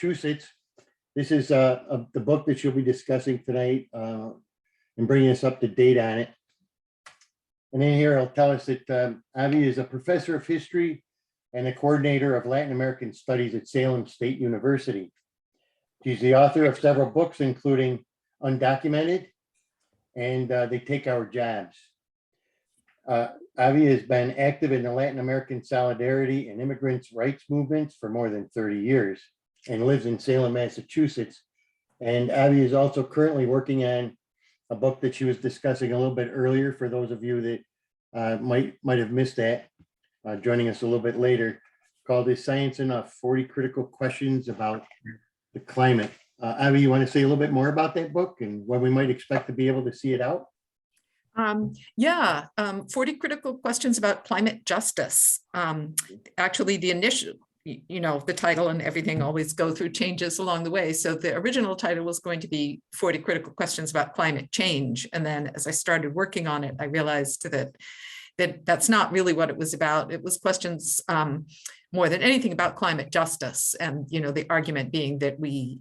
Massachusetts. This is the book that she'll be discussing tonight and bringing us up to date on it. And then here I'll tell us that Avi is a professor of history and a coordinator of Latin American studies at Salem State University. She's the author of several books, including Undocumented and They Take Our Jobs. Avi has been active in the Latin American solidarity and immigrants' rights movements for more than 30 years and lives in Salem, Massachusetts. And Avi is also currently working on a book that she was discussing a little bit earlier for those of you that might have missed that, joining us a little bit later, called Is Science Enough? 40 Critical Questions About the Climate. Avi, you want to say a little bit more about that book and when we might expect to be able to see it out? 40 critical questions about climate justice. Actually, the initial, the title and everything always go through changes along the way. So the original title was going to be 40 critical questions about climate change. And then as I started working on it, I realized that that's not really what it was about. It was questions more than anything about climate justice. And, the argument being that we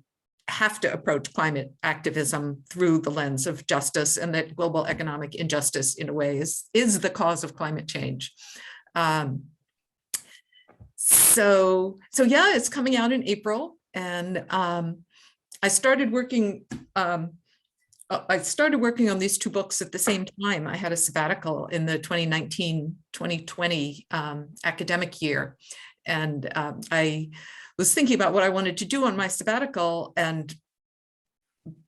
have to approach climate activism through the lens of justice, and that global economic injustice in a way is the cause of climate change. So yeah, it's coming out in April, and I started working on these two books at the same time. I had a sabbatical in the 2019-2020 academic year, and I was thinking about what I wanted to do on my sabbatical, and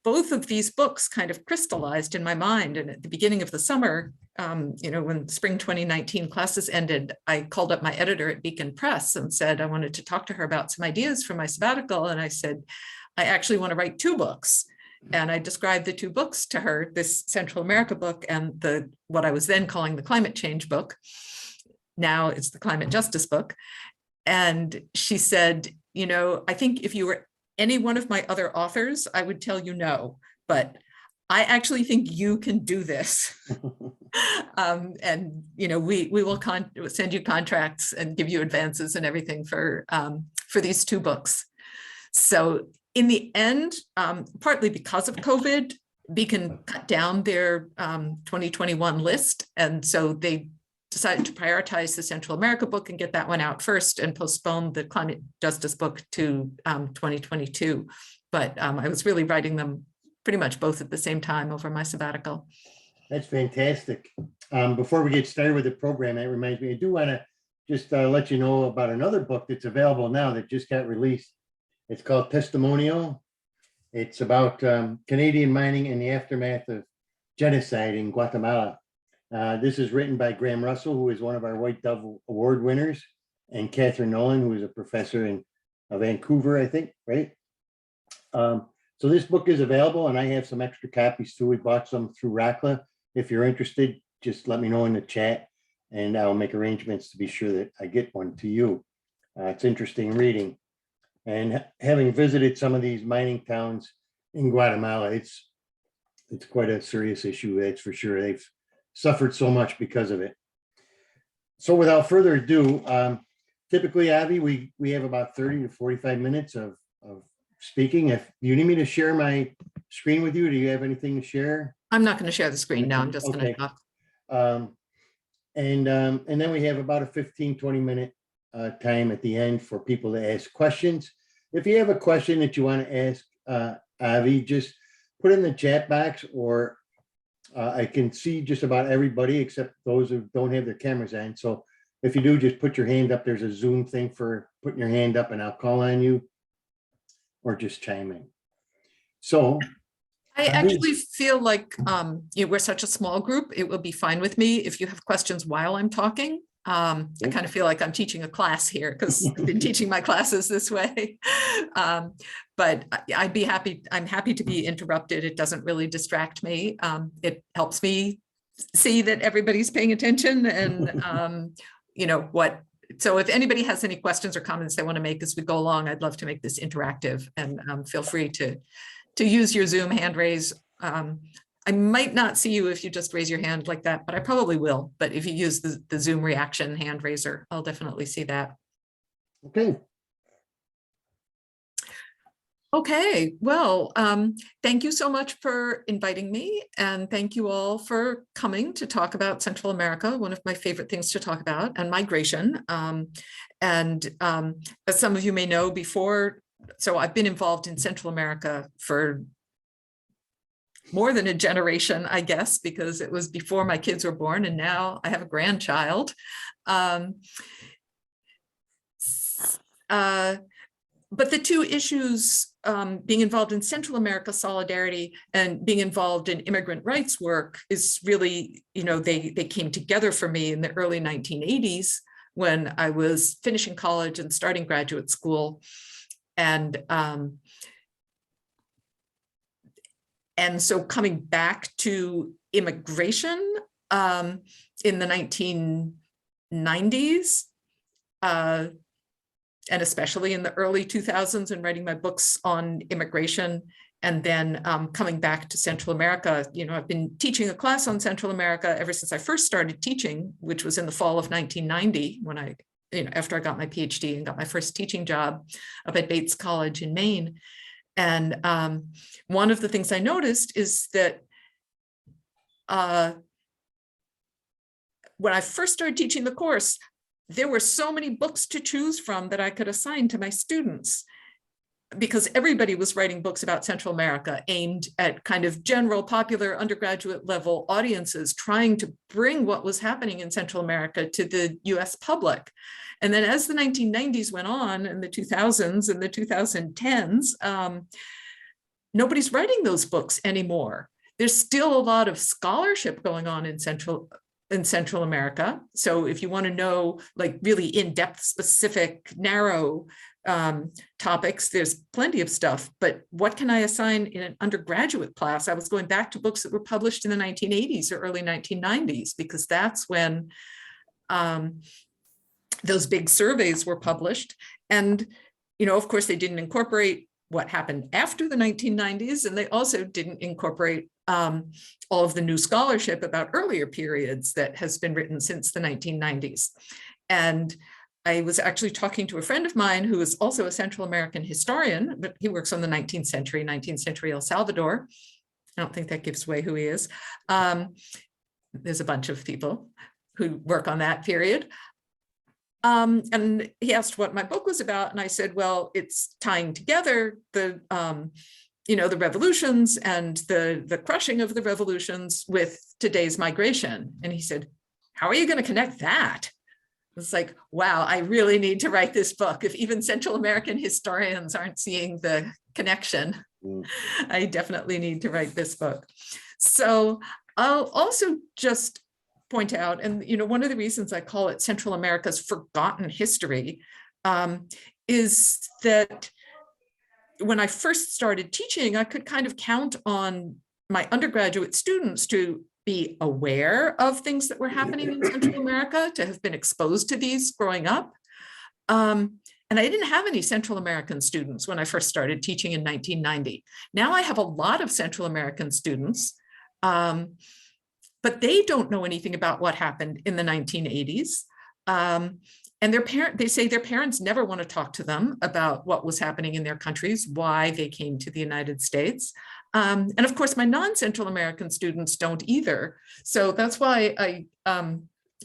both of these books kind of crystallized in my mind. And at the beginning of the summer, when spring 2019 classes ended, I called up my editor at Beacon Press and said I wanted to talk to her about some ideas for my sabbatical. And I said, I actually want to write two books. And I described the two books to her, this Central America book and what I was then calling the climate change book. Now it's the climate justice book. And she said, I think if you were any one of my other authors, I would tell you no, but I actually think you can do this. And, we will send you contracts and give you advances and everything for these two books. So in the end, partly because of COVID, Beacon cut down their 2021 list. And so they decided to prioritize the Central America book and get that one out first and postpone the climate justice book to 2022. But I was really writing them pretty much both at the same time over my sabbatical. That's fantastic. Before we get started with the program, that reminds me, I do want to just let you know about another book that's available now that just got released. It's called Testimonial. It's about Canadian mining in the aftermath of genocide in Guatemala. This is written by Graham Russell, who is one of our White Dove Award winners, and Catherine Nolan, who is a professor in Vancouver, I think, right? So this book is available, and I have some extra copies too. We bought some through Rockla. If you're interested, just let me know in the chat, and I'll make arrangements to be sure that I get one to you. It's interesting reading. And having visited some of these mining towns in Guatemala, it's quite a serious issue, that's for sure. They've suffered so much because of it. So without further ado, typically, Avi, we have about 30 to 45 minutes of speaking. If you need me to share my screen with you, do you have anything to share? I'm not going to share the screen now. I'm just going to talk. And then we have about a 15-20 minute time at the end for people to ask questions. If you have a question that you want to ask Avi, just put it in the chat box, or I can see just about everybody except those who don't have their cameras on. So if you do, just put your hand up. There's a Zoom thing for putting your hand up and I'll call on you, or just chime in. So I actually feel like we're such a small group. It will be fine with me if you have questions while I'm talking. I kind of feel like I'm teaching a class here because I've been teaching my classes this way. But I'm happy to be interrupted. It doesn't really distract me. It helps me see that everybody's paying attention and so if anybody has any questions or comments they want to make as we go along, I'd love to make this interactive, and feel free to use your Zoom hand raise. I might not see you if you just raise your hand like that, but I probably will. But if you use the Zoom reaction hand raiser, I'll definitely see that. Okay. Okay, well, thank you so much for inviting me, and thank you all for coming to talk about Central America, one of my favorite things to talk about, and migration. As some of you may know before, so I've been involved in Central America for more than a generation, I guess, because it was before my kids were born, and now I have a grandchild. Um, But the two issues, being involved in Central America solidarity and being involved in immigrant rights work, is really, they came together for me in the early 1980s when I was finishing college and starting graduate school. And so coming back to immigration in the 1990s, and especially in the early 2000s, and writing my books on immigration, and then coming back to Central America. I've been teaching a class on Central America ever since I first started teaching, which was in the fall of 1990, when after I got my PhD and got my first teaching job up at Bates College in Maine. And one of the things I noticed is that when I first started teaching the course, there were so many books to choose from that I could assign to my students, because everybody was writing books about Central America aimed at kind of general popular undergraduate level audiences, trying to bring what was happening in Central America to the US public. And then as the 1990s went on, and the 2000s and the 2010s, nobody's writing those books anymore. There's still a lot of scholarship going on in Central America. So if you want to know like really in-depth, specific, narrow topics, there's plenty of stuff. But what can I assign in an undergraduate class? I was going back to books that were published in the 1980s or early 1990s, because that's when those big surveys were published. And, of course, they didn't incorporate what happened after the 1990s, and they also didn't incorporate all of the new scholarship about earlier periods that has been written since the 1990s. And I was actually talking to a friend of mine who is also a Central American historian, but he works on the 19th century El Salvador. I don't think that gives away who he is. There's a bunch of people who work on that period. And he asked what my book was about, and I said, well, it's tying together the revolutions and the crushing of the revolutions with today's migration. And he said, how are you going to connect that? It's like, wow, I really need to write this book. If even Central American historians aren't seeing the connection, I definitely need to write this book. So I'll also just point out, and one of the reasons I call it Central America's forgotten history is that when I first started teaching, I could kind of count on my undergraduate students to be aware of things that were happening in Central America, to have been exposed to these growing up. And I didn't have any Central American students when I first started teaching in 1990. Now I have a lot of Central American students, but they don't know anything about what happened in the 1980s. And they say their parents never want to talk to them about what was happening in their countries, why they came to the United States. And of course, my non-Central American students don't either. So that's why I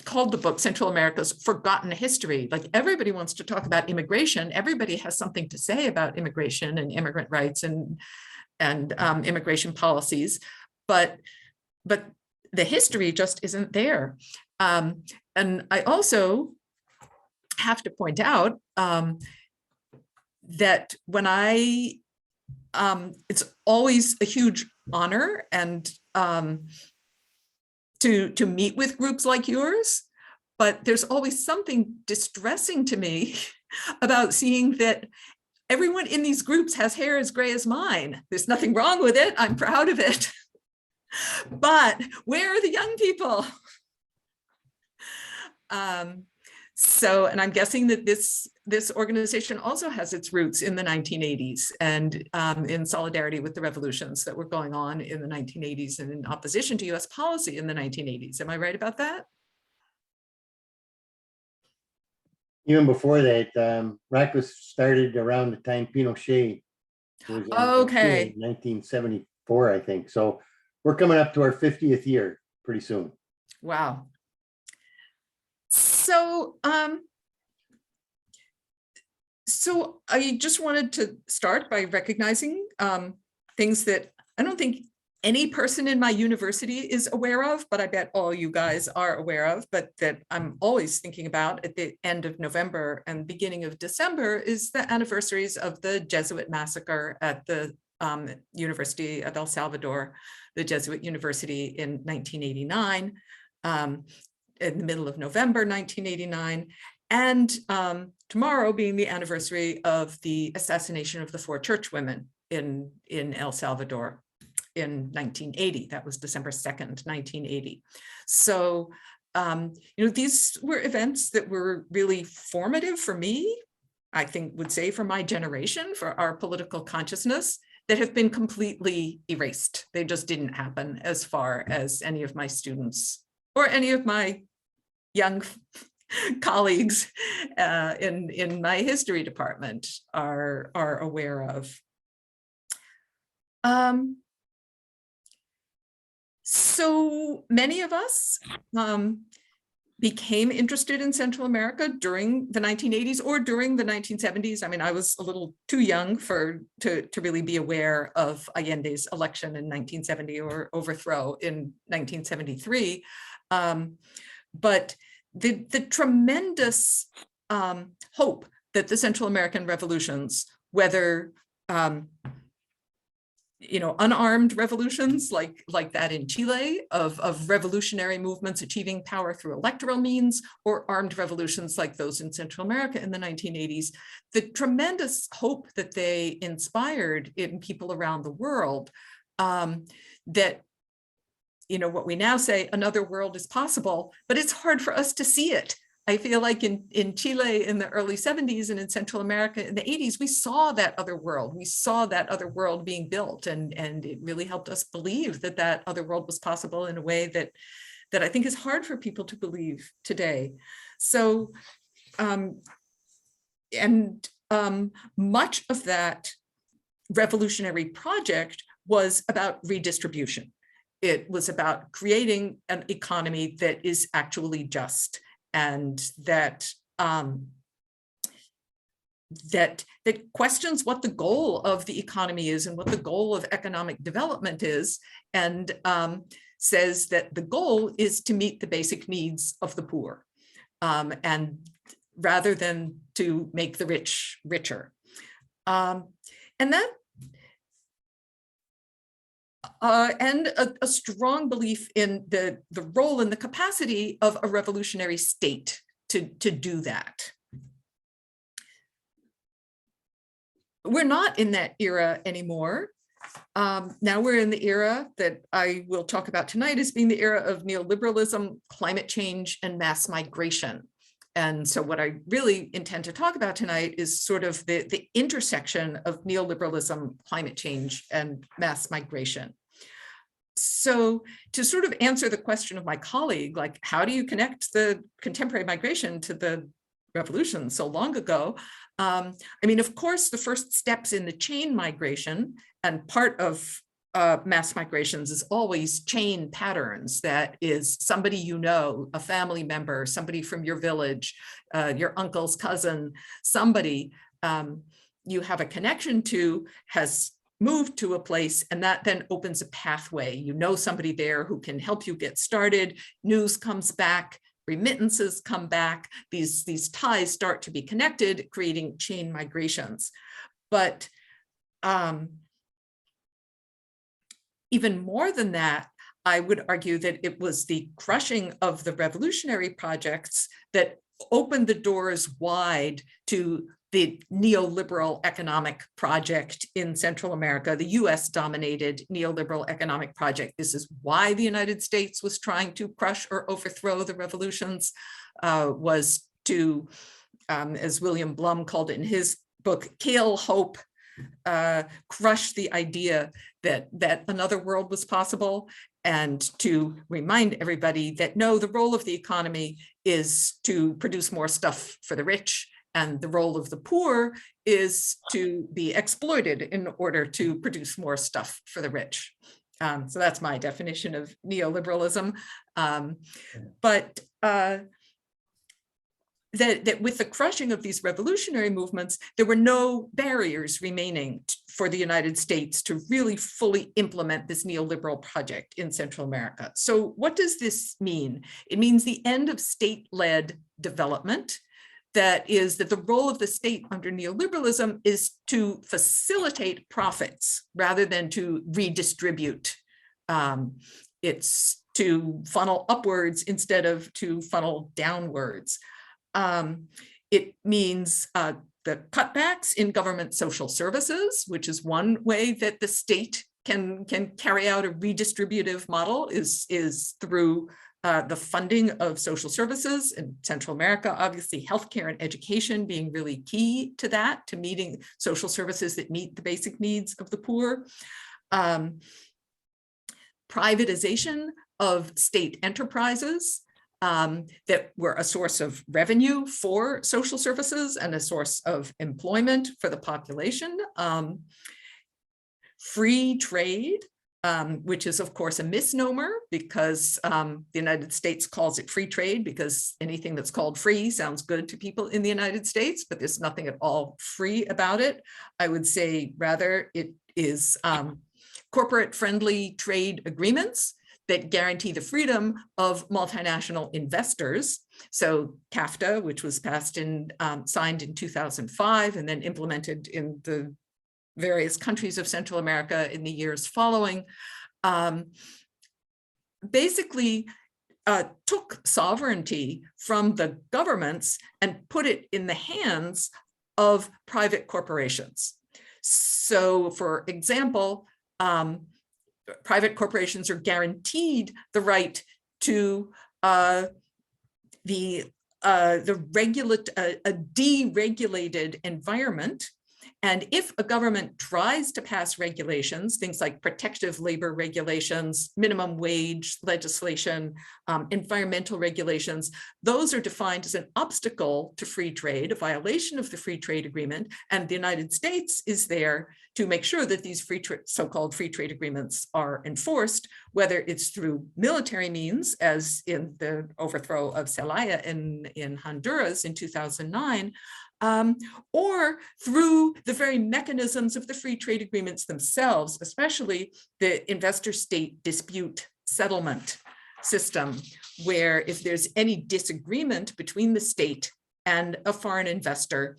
called the book Central America's Forgotten History. Like, everybody wants to talk about immigration. Everybody has something to say about immigration and immigrant rights and immigration policies, but the history just isn't there. And I also have to point out that when it's always a huge honor and to meet with groups like yours, but there's always something distressing to me about seeing that everyone in these groups has hair as gray as mine. There's nothing wrong with it. I'm proud of it. But where are the young people? So, and I'm guessing that this organization also has its roots in the 1980s and in solidarity with the revolutions that were going on in the 1980s and in opposition to US policy in the 1980s. Am I right about that? Even before that, RAC was started around the time Pinochet It was Okay. in 1974, I think. So we're coming up to our 50th year pretty soon. Wow. So, so I just wanted to start by recognizing things that I don't think any person in my university is aware of, but I bet all you guys are aware of, but that I'm always thinking about at the end of November and beginning of December is the anniversaries of the Jesuit massacre at the University of El Salvador, the Jesuit University in 1989, in the middle of November 1989, and tomorrow being the anniversary of the assassination of the 4 churchwomen in El Salvador in 1980. That was December 2nd, 1980. So, these were events that were really formative for me, I think would say for my generation, for our political consciousness, that have been completely erased. They just didn't happen as far as any of my students or any of my young colleagues in my history department are aware of. So many of us became interested in Central America during the 1980s or during the 1970s. I mean, I was a little too young to really be aware of Allende's election in 1970 or overthrow in 1973. But the tremendous hope that the Central American revolutions, whether unarmed revolutions like that in Chile of revolutionary movements achieving power through electoral means, or armed revolutions like those in Central America in the 1980s, the tremendous hope that they inspired in people around the world, that what we now say, another world is possible, but it's hard for us to see it. I feel like in Chile in the early 70s and in Central America in the 80s, we saw that other world. We saw that other world being built, and it really helped us believe that that other world was possible in a way that I think is hard for people to believe today. So, much of that revolutionary project was about redistribution. It was about creating an economy that is actually just, and that questions what the goal of the economy is and what the goal of economic development is, and says that the goal is to meet the basic needs of the poor, and rather than to make the rich richer. And that and a strong belief in the role and the capacity of a revolutionary state to do that. We're not in that era anymore. Now we're in the era that I will talk about tonight as being the era of neoliberalism, climate change, and mass migration. And so what I really intend to talk about tonight is sort of the intersection of neoliberalism, climate change, and mass migration. So to sort of answer the question of my colleague, like, how do you connect the contemporary migration to the revolution so long ago? I mean, of course, the first steps in the chain migration, and part of mass migrations is always chain patterns. That is somebody a family member, somebody from your village, your uncle's cousin, somebody you have a connection to has moved to a place, and that then opens a pathway. Somebody there who can help you get started. News comes back, remittances come back. These ties start to be connected, creating chain migrations. But even more than that, I would argue that it was the crushing of the revolutionary projects that opened the doors wide to the neoliberal economic project in Central America, the US-dominated neoliberal economic project. This is why the United States was trying to crush or overthrow the revolutions, was to, as William Blum called it in his book, kill hope, crush the idea that another world was possible, and to remind everybody that no, the role of the economy is to produce more stuff for the rich And the role of the poor is to be exploited in order to produce more stuff for the rich. So that's my definition of neoliberalism. But that with the crushing of these revolutionary movements, there were no barriers remaining for the United States to really fully implement this neoliberal project in Central America. So what does this mean? It means the end of state-led development. That is that the role of the state under neoliberalism is to facilitate profits rather than to redistribute. It's to funnel upwards instead of to funnel downwards. It means the cutbacks in government social services, which is one way that the state can carry out a redistributive model is through the funding of social services in Central America, obviously healthcare and education being really key to that, to meeting social services that meet the basic needs of the poor. Privatization of state enterprises that were a source of revenue for social services and a source of employment for the population. Free trade, which is of course a misnomer because the United States calls it free trade because anything that's called free sounds good to people in the United States, but there's nothing at all free about it. I would say rather it is corporate friendly trade agreements that guarantee the freedom of multinational investors. So CAFTA, which was passed in, signed in 2005 and then implemented in the various countries of Central America in the years following, basically took sovereignty from the governments and put it in the hands of private corporations. So for example, private corporations are guaranteed the right to a deregulated environment. And if a government tries to pass regulations, things like protective labor regulations, minimum wage legislation, environmental regulations, those are defined as an obstacle to free trade, a violation of the free trade agreement. And the United States is there to make sure that these so-called free trade agreements are enforced, whether it's through military means, as in the overthrow of Zelaya in Honduras in 2009, or through the very mechanisms of the free trade agreements themselves, especially the investor-state dispute settlement system, where if there's any disagreement between the state and a foreign investor,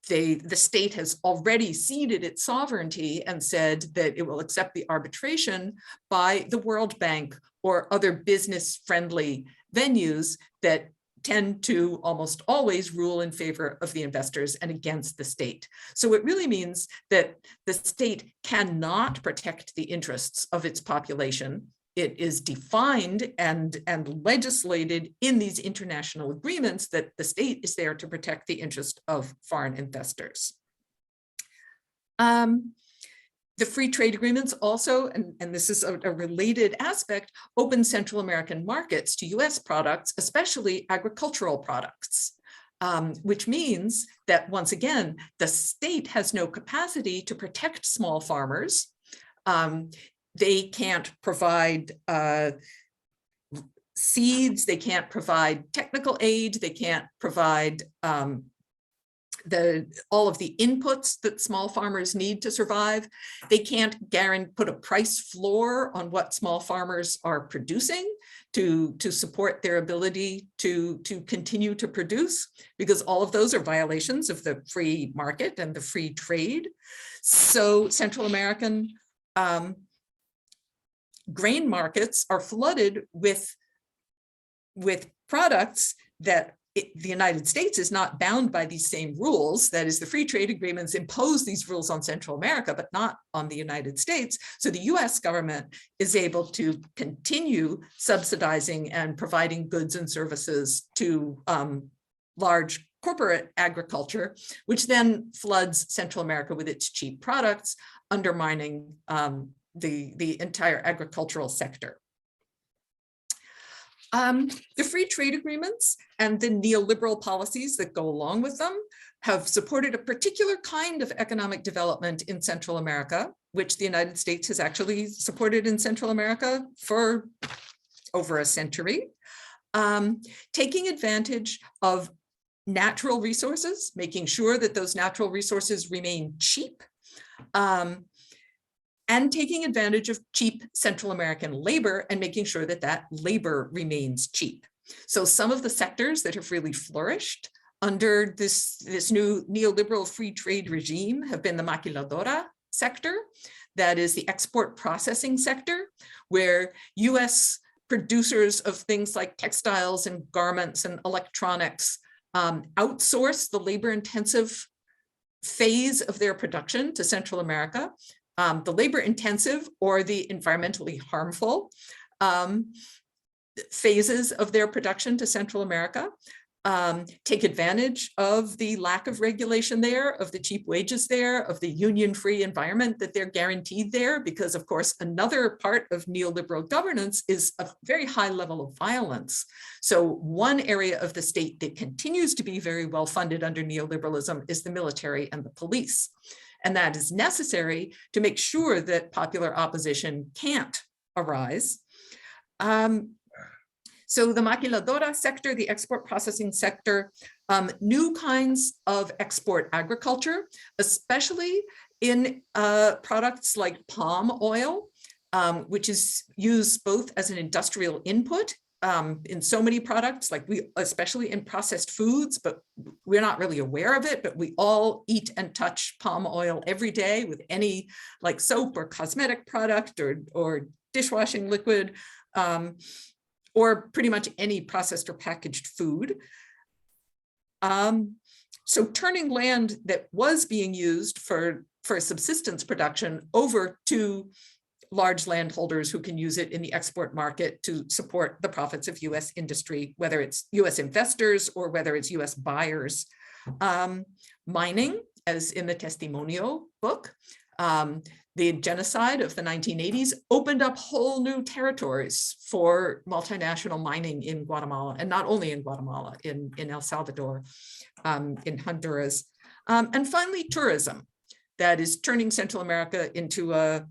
the state has already ceded its sovereignty and said that it will accept the arbitration by the World Bank or other business-friendly venues that tend to almost always rule in favor of the investors and against the state. So it really means that the state cannot protect the interests of its population. It is defined and legislated in these international agreements that the state is there to protect the interest of foreign investors. The free trade agreements also, and this is a related aspect, open Central American markets to US products, especially agricultural products, which means that once again, the state has no capacity to protect small farmers. They can't provide seeds, they can't provide technical aid, they can't provide all of the inputs that small farmers need to survive. They can't put a price floor on what small farmers are producing to support their ability to continue to produce, because all of those are violations of the free market and the free trade. So Central American grain markets are flooded with products that the United States is not bound by these same rules. That is, the free trade agreements impose these rules on Central America, but not on the United States. So the US government is able to continue subsidizing and providing goods and services to large corporate agriculture, which then floods Central America with its cheap products, undermining the entire agricultural sector. The free trade agreements and the neoliberal policies that go along with them have supported a particular kind of economic development in Central America, which the United States has actually supported in Central America for over a century, taking advantage of natural resources, making sure that those natural resources remain cheap, and taking advantage of cheap Central American labor and making sure that that labor remains cheap. So some of the sectors that have really flourished under this new neoliberal free trade regime have been the maquiladora sector, that is the export processing sector, where US producers of things like textiles and garments and electronics outsource the labor-intensive phase of their production to Central America. The labor-intensive or the environmentally harmful phases of their production to Central America, take advantage of the lack of regulation there, of the cheap wages there, of the union-free environment that they're guaranteed there, because of course, another part of neoliberal governance is a very high level of violence. So one area of the state that continues to be very well funded under neoliberalism is the military and the police. And that is necessary to make sure that popular opposition can't arise. So the maquiladora sector, the export processing sector, new kinds of export agriculture, especially in products like palm oil, which is used both as an industrial input in so many products, like especially in processed foods, but we're not really aware of it, but we all eat and touch palm oil every day with any like soap or cosmetic product or dishwashing liquid, or pretty much any processed or packaged food. So turning land that was being used for subsistence production over to large landholders who can use it in the export market to support the profits of US industry, whether it's US investors or whether it's US buyers. Mining, as in the Testimonio book, the genocide of the 1980s opened up whole new territories for multinational mining in Guatemala, and not only in Guatemala, in El Salvador, in Honduras. And finally, tourism, that is turning Central America into a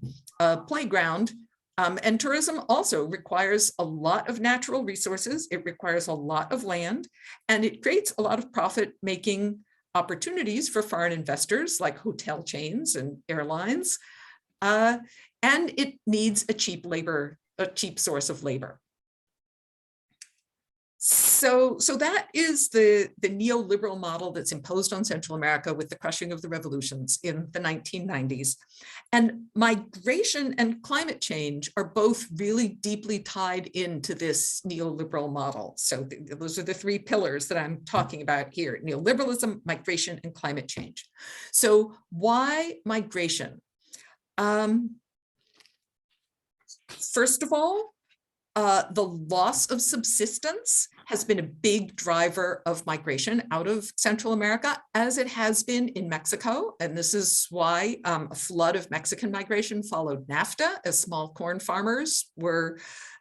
playground. And tourism also requires a lot of natural resources. It requires a lot of land, and it creates a lot of profit-making opportunities for foreign investors like hotel chains and airlines. And it needs a cheap source of labor. So that is the neoliberal model that's imposed on Central America with the crushing of the revolutions in the 1990s. And migration and climate change are both really deeply tied into this neoliberal model. So those are the three pillars that I'm talking about here: neoliberalism, migration, and climate change. So why migration? First of all, the loss of subsistence has been a big driver of migration out of Central America, as it has been in Mexico. And this is why a flood of Mexican migration followed NAFTA, as small corn farmers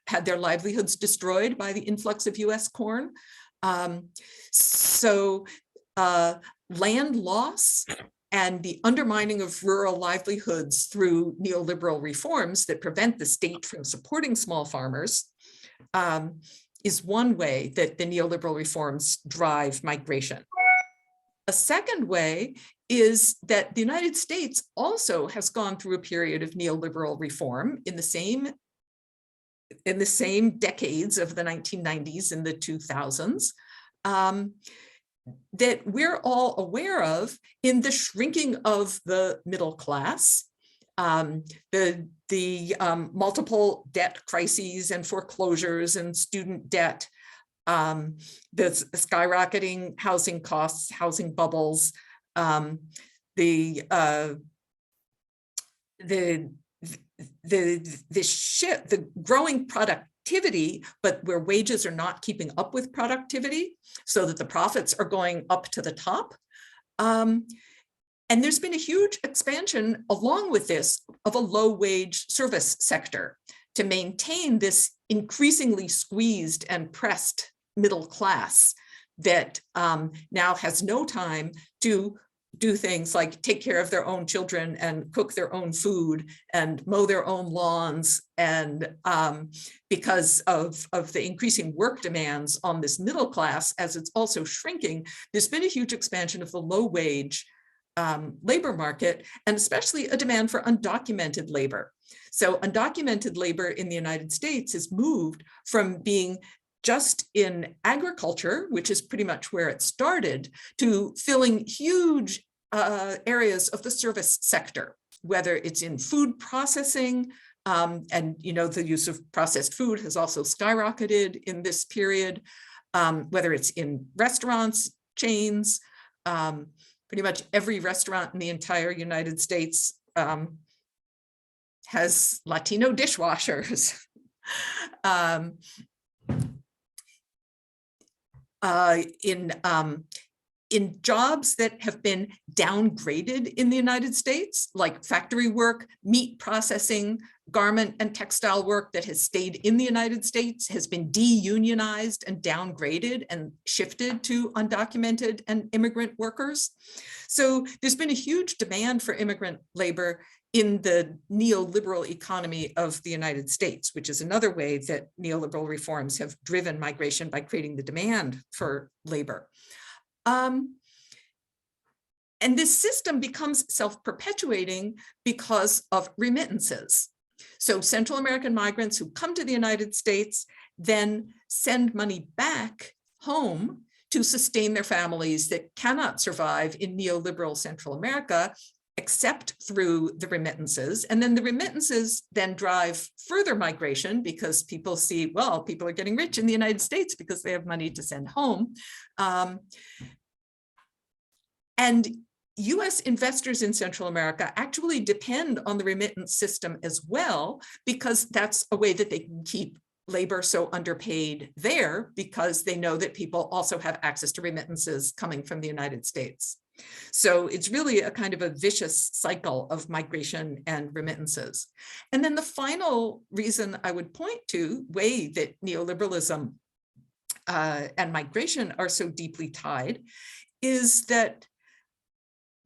had their livelihoods destroyed by the influx of US corn. Land loss and the undermining of rural livelihoods through neoliberal reforms that prevent the state from supporting small farmers is one way that the neoliberal reforms drive migration. A second way is that the United States also has gone through a period of neoliberal reform in the same decades of the 1990s and the 2000s. That we're all aware of in the shrinking of the middle class, the multiple debt crises and foreclosures and student debt, the skyrocketing housing costs, housing bubbles, the growing productivity, but where wages are not keeping up with productivity, so that the profits are going up to the top. And there's been a huge expansion along with this of a low wage service sector to maintain this increasingly squeezed and pressed middle class that now has no time to do things like take care of their own children and cook their own food and mow their own lawns. And because of the increasing work demands on this middle class, as it's also shrinking, there's been a huge expansion of the low wage labor market, and especially a demand for undocumented labor. So undocumented labor in the United States has moved from being just in agriculture, which is pretty much where it started, to filling huge areas of the service sector, whether it's in food processing, and the use of processed food has also skyrocketed in this period, whether it's in restaurants, chains. Pretty much every restaurant in the entire United States has Latino dishwashers. In jobs that have been downgraded in the United States, like factory work, meat processing, garment and textile work that has stayed in the United States has been de-unionized and downgraded and shifted to undocumented and immigrant workers. So there's been a huge demand for immigrant labor in the neoliberal economy of the United States, which is another way that neoliberal reforms have driven migration by creating the demand for labor. And this system becomes self-perpetuating because of remittances. So Central American migrants who come to the United States then send money back home to sustain their families that cannot survive in neoliberal Central America except through the remittances. And then the remittances then drive further migration because people see, well, people are getting rich in the United States because they have money to send home. And US investors in Central America actually depend on the remittance system as well, because that's a way that they can keep labor so underpaid there, because they know that people also have access to remittances coming from the United States. So it's really a kind of a vicious cycle of migration and remittances. And then the final reason I would point to, way that neoliberalism and migration are so deeply tied, is that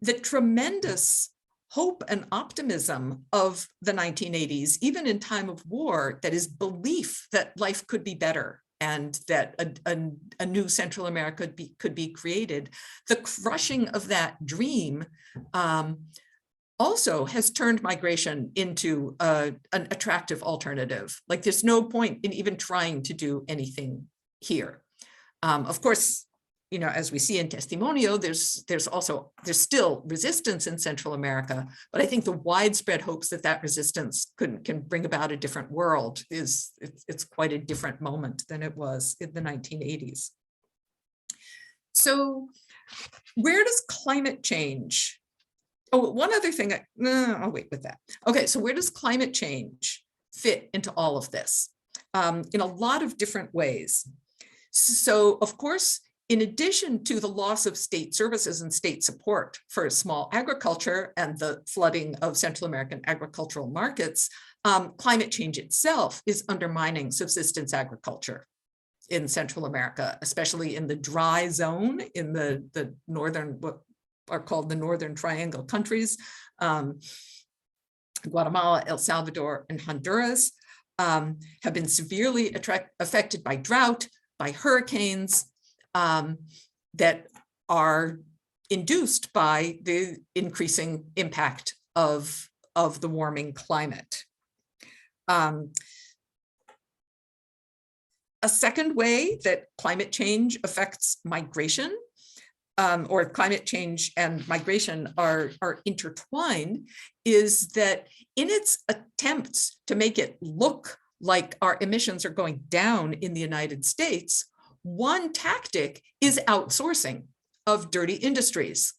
the tremendous hope and optimism of the 1980s, even in time of war, that is belief that life could be better and that a new Central America could be created. The crushing of that dream also has turned migration into an attractive alternative. Like there's no point in even trying to do anything here. Of course, as we see in Testimonio, there's still resistance in Central America, but I think the widespread hopes that resistance can bring about a different world it's quite a different moment than it was in the 1980s. So where does climate change? Oh, one other thing, I'll wait with that. Okay, so where does climate change fit into all of this? In a lot of different ways. So of course, in addition to the loss of state services and state support for small agriculture and the flooding of Central American agricultural markets, climate change itself is undermining subsistence agriculture in Central America, especially in the dry zone in the northern, what are called the Northern Triangle countries, Guatemala, El Salvador, and Honduras, have been severely affected by drought, by hurricanes, that are induced by the increasing impact of the warming climate. A second way that climate change affects migration, or climate change and migration are intertwined, is that in its attempts to make it look like our emissions are going down in the United States, one tactic is outsourcing of dirty industries,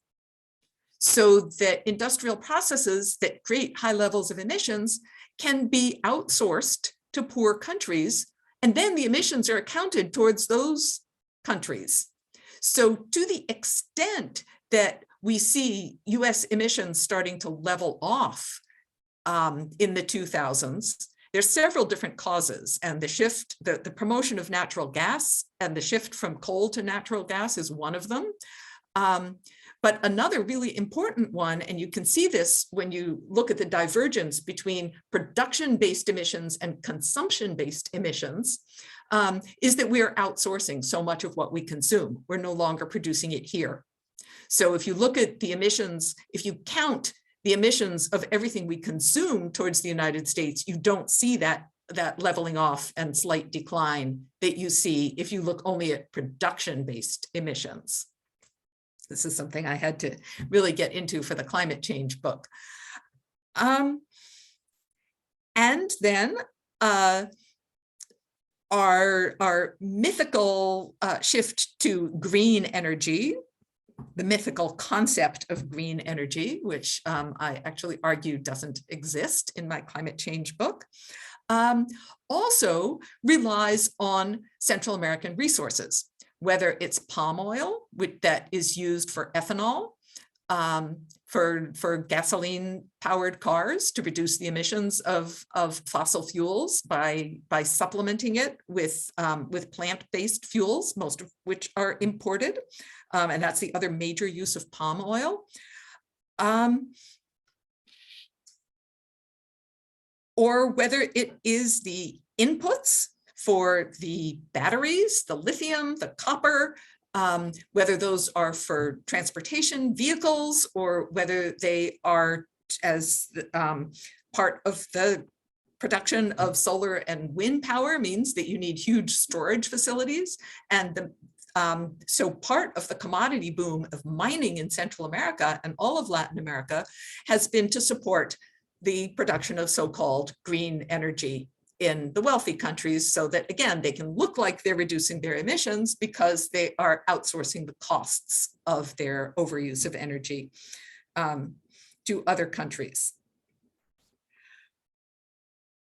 so that industrial processes that create high levels of emissions can be outsourced to poor countries, and then the emissions are accounted towards those countries. So to the extent that we see US emissions starting to level off in the 2000s, there's several different causes, and the shift, the promotion of natural gas and the shift from coal to natural gas is one of them. But another really important one, and you can see this when you look at the divergence between production-based emissions and consumption-based emissions, is that we are outsourcing so much of what we consume. We're no longer producing it here. So if you look at the emissions, if you count the emissions of everything we consume towards the United States, you don't see that leveling off and slight decline that you see if you look only at production-based emissions. This is something I had to really get into for the climate change book. And then our mythical shift to green energy, the mythical concept of green energy, which I actually argue doesn't exist in my climate change book, also relies on Central American resources, whether it's palm oil that is used for ethanol, for gasoline-powered cars to reduce the emissions of fossil fuels by supplementing it with plant-based fuels, most of which are imported, and that's the other major use of palm oil. Or whether it is the inputs for the batteries, the lithium, the copper, whether those are for transportation vehicles or whether they are as part of the production of solar and wind power means that you need huge storage facilities. And so part of the commodity boom of mining in Central America and all of Latin America has been to support the production of so-called green energy in the wealthy countries so that, again, they can look like they're reducing their emissions because they are outsourcing the costs of their overuse of energy to other countries.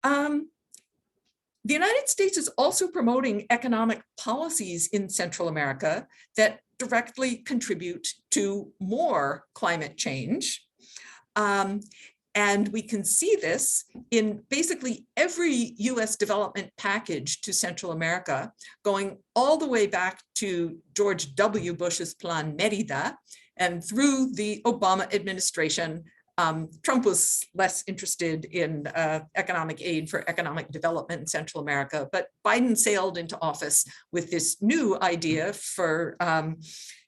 The United States is also promoting economic policies in Central America that directly contribute to more climate change. And we can see this in basically every US development package to Central America, going all the way back to George W. Bush's Plan Merida, and through the Obama administration. Trump was less interested in economic aid for economic development in Central America, but Biden sailed into office with this new idea for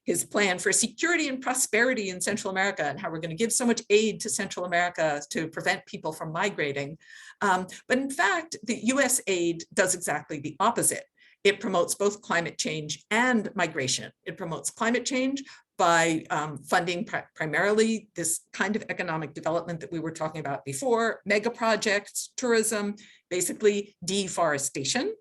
his plan for security and prosperity in Central America and how we're going to give so much aid to Central America to prevent people from migrating. But in fact, the US aid does exactly the opposite. It promotes both climate change and migration. It promotes climate change by funding primarily this kind of economic development that we were talking about before, mega projects, tourism, basically deforestation.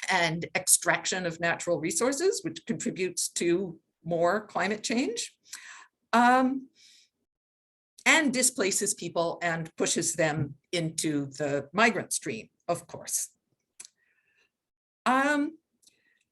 And extraction of natural resources, which contributes to more climate change, and displaces people and pushes them into the migrant stream, of course.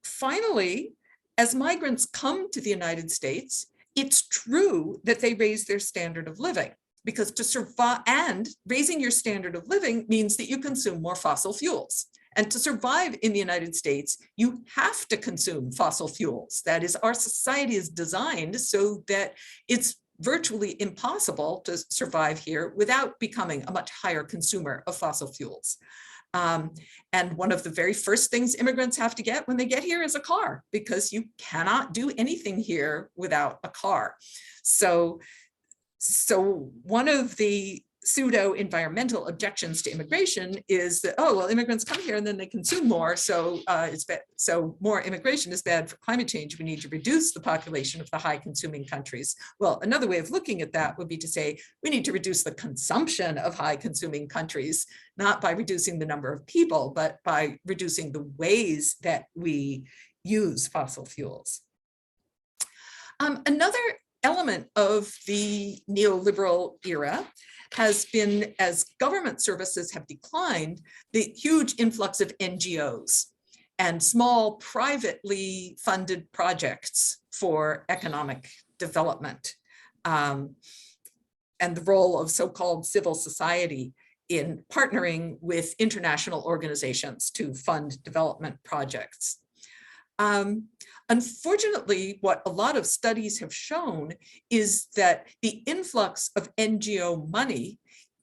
Finally, as migrants come to the United States, it's true that they raise their standard of living, because to survive, and raising your standard of living means that you consume more fossil fuels. And to survive in the United States, you have to consume fossil fuels. That is, our society is designed so that it's virtually impossible to survive here without becoming a much higher consumer of fossil fuels. And one of the very first things immigrants have to get when they get here is a car, because you cannot do anything here without a car. So one of the pseudo-environmental objections to immigration is that, oh, well, immigrants come here and then they consume more, so it's bad. So more immigration is bad for climate change. We need to reduce the population of the high-consuming countries. Well, another way of looking at that would be to say we need to reduce the consumption of high-consuming countries, not by reducing the number of people, but by reducing the ways that we use fossil fuels. Another element of the neoliberal era has been, as government services have declined, the huge influx of NGOs and small privately funded projects for economic development, and the role of so-called civil society in partnering with international organizations to fund development projects. Unfortunately, what a lot of studies have shown is that the influx of NGO money,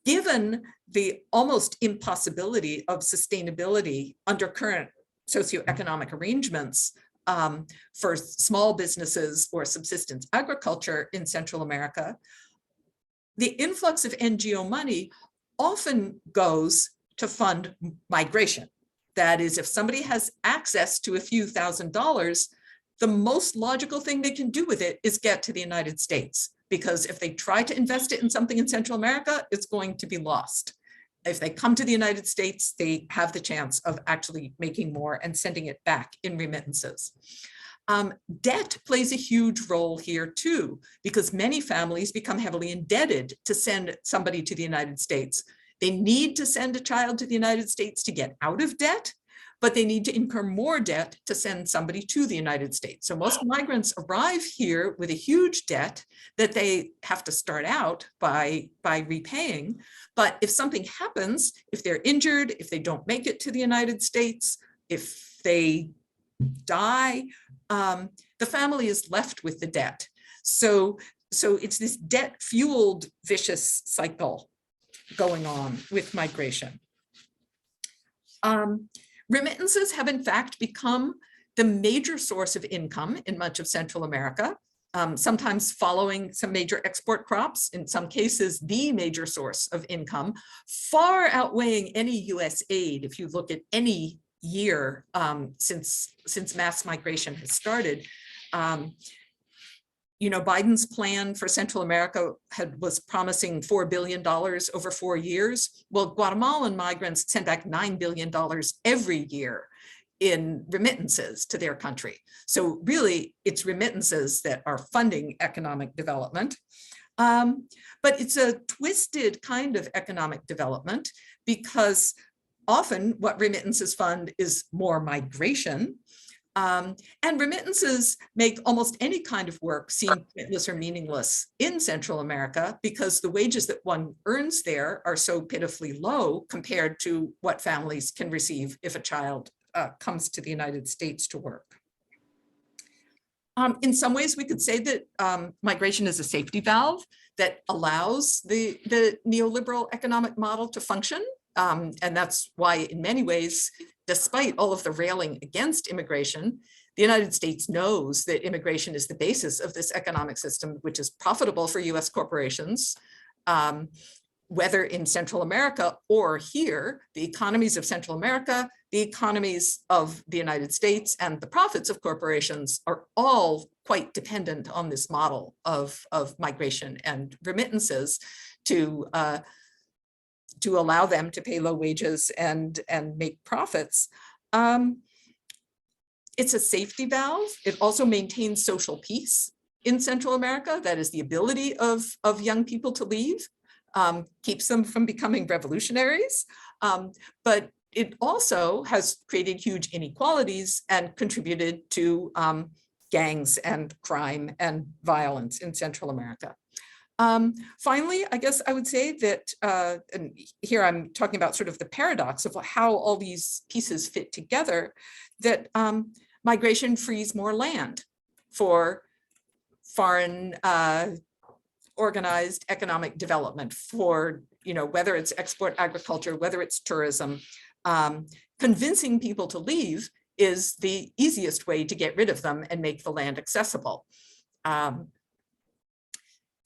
given the almost impossibility of sustainability under current socioeconomic arrangements for small businesses or subsistence agriculture in Central America, the influx of NGO money often goes to fund migration. That is, if somebody has access to a few $1,000s, the most logical thing they can do with it is get to the United States, because if they try to invest it in something in Central America, it's going to be lost. If they come to the United States, they have the chance of actually making more and sending it back in remittances. Debt plays a huge role here too, because many families become heavily indebted to send somebody to the United States. They need to send a child to the United States to get out of debt, but they need to incur more debt to send somebody to the United States. So most migrants arrive here with a huge debt that they have to start out by repaying. But if something happens, if they're injured, if they don't make it to the United States, if they die, the family is left with the debt. So it's this debt-fueled vicious cycle going on with migration. Remittances have in fact become the major source of income in much of Central America, sometimes following some major export crops, in some cases the major source of income, far outweighing any US aid if you look at any year since mass migration has started. Biden's plan for Central America was promising $4 billion over 4 years. Well, Guatemalan migrants send back $9 billion every year in remittances to their country. So really, it's remittances that are funding economic development. But it's a twisted kind of economic development, because often what remittances fund is more migration. And remittances make almost any kind of work seem pointless or meaningless in Central America, because the wages that one earns there are so pitifully low compared to what families can receive if a child comes to the United States to work. In some ways, we could say that migration is a safety valve that allows the neoliberal economic model to function. And that's why, in many ways, despite all of the railing against immigration, the United States knows that immigration is the basis of this economic system, which is profitable for US corporations. Whether in Central America or here, the economies of Central America, the economies of the United States, and the profits of corporations are all quite dependent on this model of migration and remittances to allow them to pay low wages and make profits. It's a safety valve. It also maintains social peace in Central America. That is the ability of young people to leave, keeps them from becoming revolutionaries. But it also has created huge inequalities and contributed to gangs and crime and violence in Central America. Finally, I guess I would say that, and here I'm talking about sort of the paradox of how all these pieces fit together, that migration frees more land for foreign organized economic development, for, whether it's export agriculture, whether it's tourism. Convincing people to leave is the easiest way to get rid of them and make the land accessible.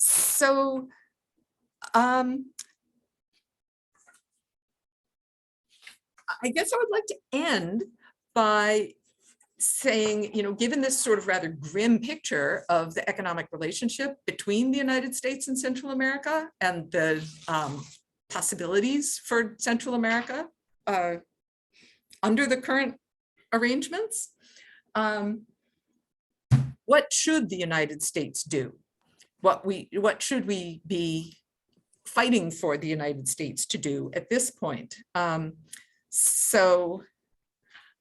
So I guess I would like to end by saying, given this sort of rather grim picture of the economic relationship between the United States and Central America, and the possibilities for Central America under the current arrangements, what should the United States do? What should we be fighting for the United States to do at this point? So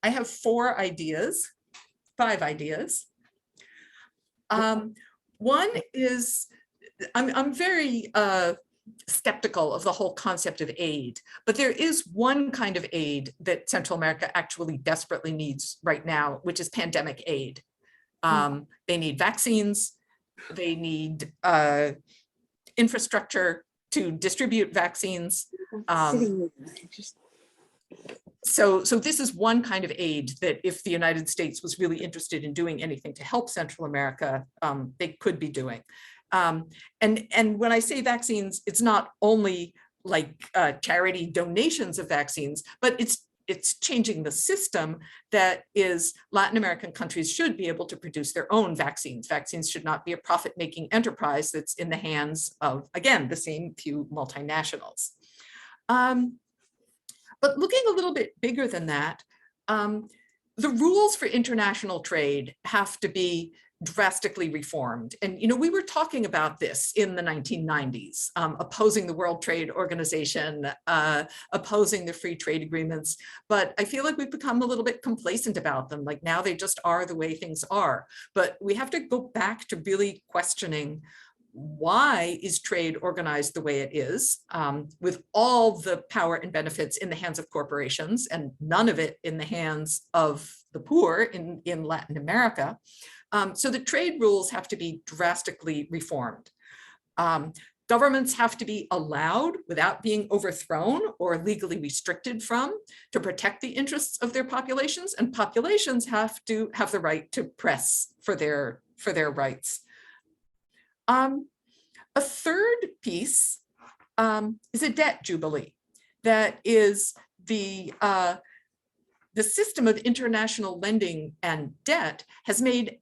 I have 5 ideas. One is, I'm very skeptical of the whole concept of aid, but there is one kind of aid that Central America actually desperately needs right now, which is pandemic aid. They need vaccines, they need infrastructure to distribute vaccines. So this is one kind of aid that if the United States was really interested in doing anything to help Central America, they could be doing. And when I say vaccines, it's not only like charity donations of vaccines, but it's changing the system that is Latin American countries should be able to produce their own vaccines. Vaccines should not be a profit-making enterprise that's in the hands of, again, the same few multinationals. But looking a little bit bigger than that, the rules for international trade have to be drastically reformed. And, you know, we were talking about this in the 1990s, opposing the World Trade Organization, opposing the free trade agreements. But I feel like we've become a little bit complacent about them. Like now they just are the way things are. But we have to go back to really questioning, why is trade organized the way it is, with all the power and benefits in the hands of corporations and none of it in the hands of the poor in Latin America? So the trade rules have to be drastically reformed. Governments have to be allowed, without being overthrown or legally restricted from, to protect the interests of their populations, and populations have to have the right to press for their rights. A third piece is a debt jubilee. That is the system of international lending and debt has made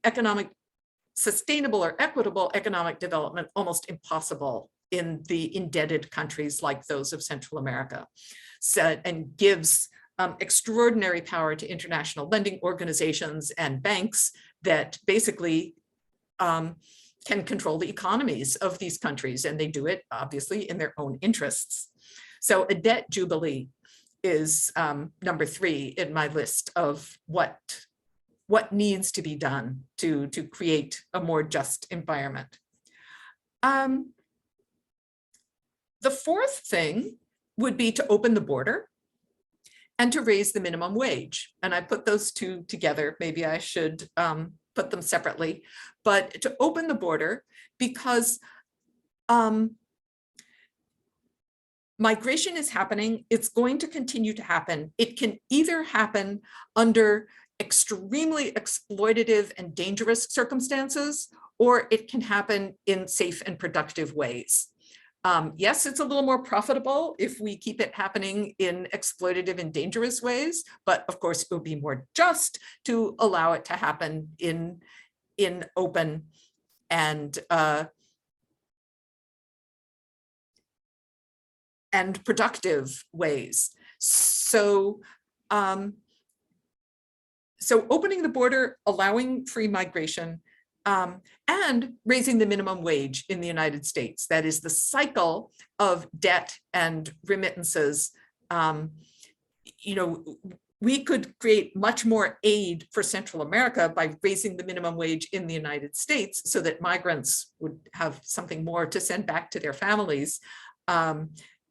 sustainable or equitable economic development almost impossible in the indebted countries like those of Central America, and gives extraordinary power to international lending organizations and banks that basically can control the economies of these countries, and they do it obviously in their own interests. So a debt jubilee is number 3 in my list of what needs to be done to create a more just environment. The fourth thing would be to open the border and to raise the minimum wage. And I put those two together. Maybe I should put them separately, but to open the border, because migration is happening. It's going to continue to happen. It can either happen under extremely exploitative and dangerous circumstances, or it can happen in safe and productive ways. Yes, it's a little more profitable if we keep it happening in exploitative and dangerous ways, but of course it would be more just to allow it to happen in open and productive ways. So, so opening the border, allowing free migration, and raising the minimum wage in the United States. That is the cycle of debt and remittances. You know, we could create much more aid for Central America by raising the minimum wage in the United States so that migrants would have something more to send back to their families,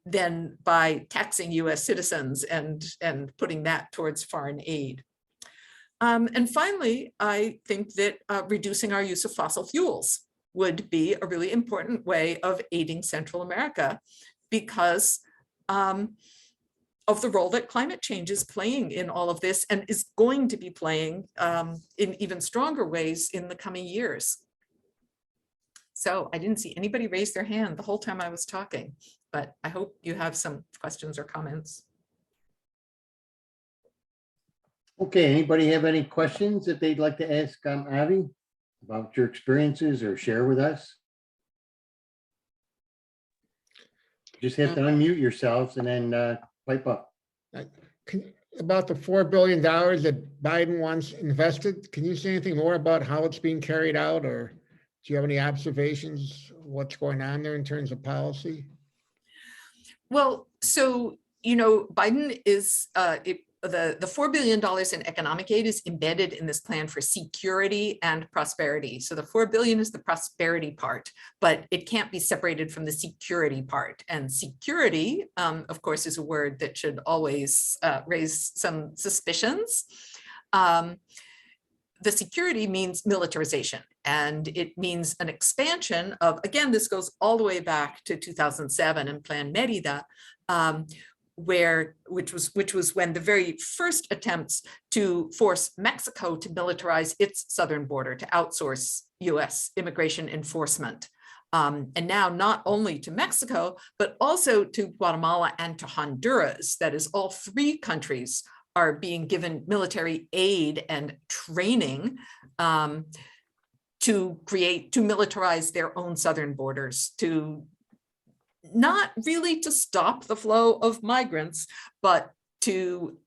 than by taxing US citizens and putting that towards foreign aid. And finally, I think that reducing our use of fossil fuels would be a really important way of aiding Central America, because of the role that climate change is playing in all of this, and is going to be playing in even stronger ways in the coming years. So I didn't see anybody raise their hand the whole time I was talking, but I hope you have some questions or comments. Okay, anybody have any questions that they'd like to ask Avi about your experiences or share with us? Just have to unmute yourselves and then pipe up. About the $4 billion that Biden wants invested, can you say anything more about how it's being carried out, or do you have any observations what's going on there in terms of policy? Well, so, you know, Biden is, the $4 billion in economic aid is embedded in this plan for security and prosperity. So the $4 billion is the prosperity part, but it can't be separated from the security part. And security, of course, is a word that should always raise some suspicions. The security means militarization, and it means an expansion of, again, this goes all the way back to 2007 and Plan Merida, which was when the very first attempts to force Mexico to militarize its southern border, to outsource US immigration enforcement. And now not only to Mexico, but also to Guatemala and to Honduras. That is, all three countries are being given military aid and training to militarize their own southern borders, to not really to stop the flow of migrants, but to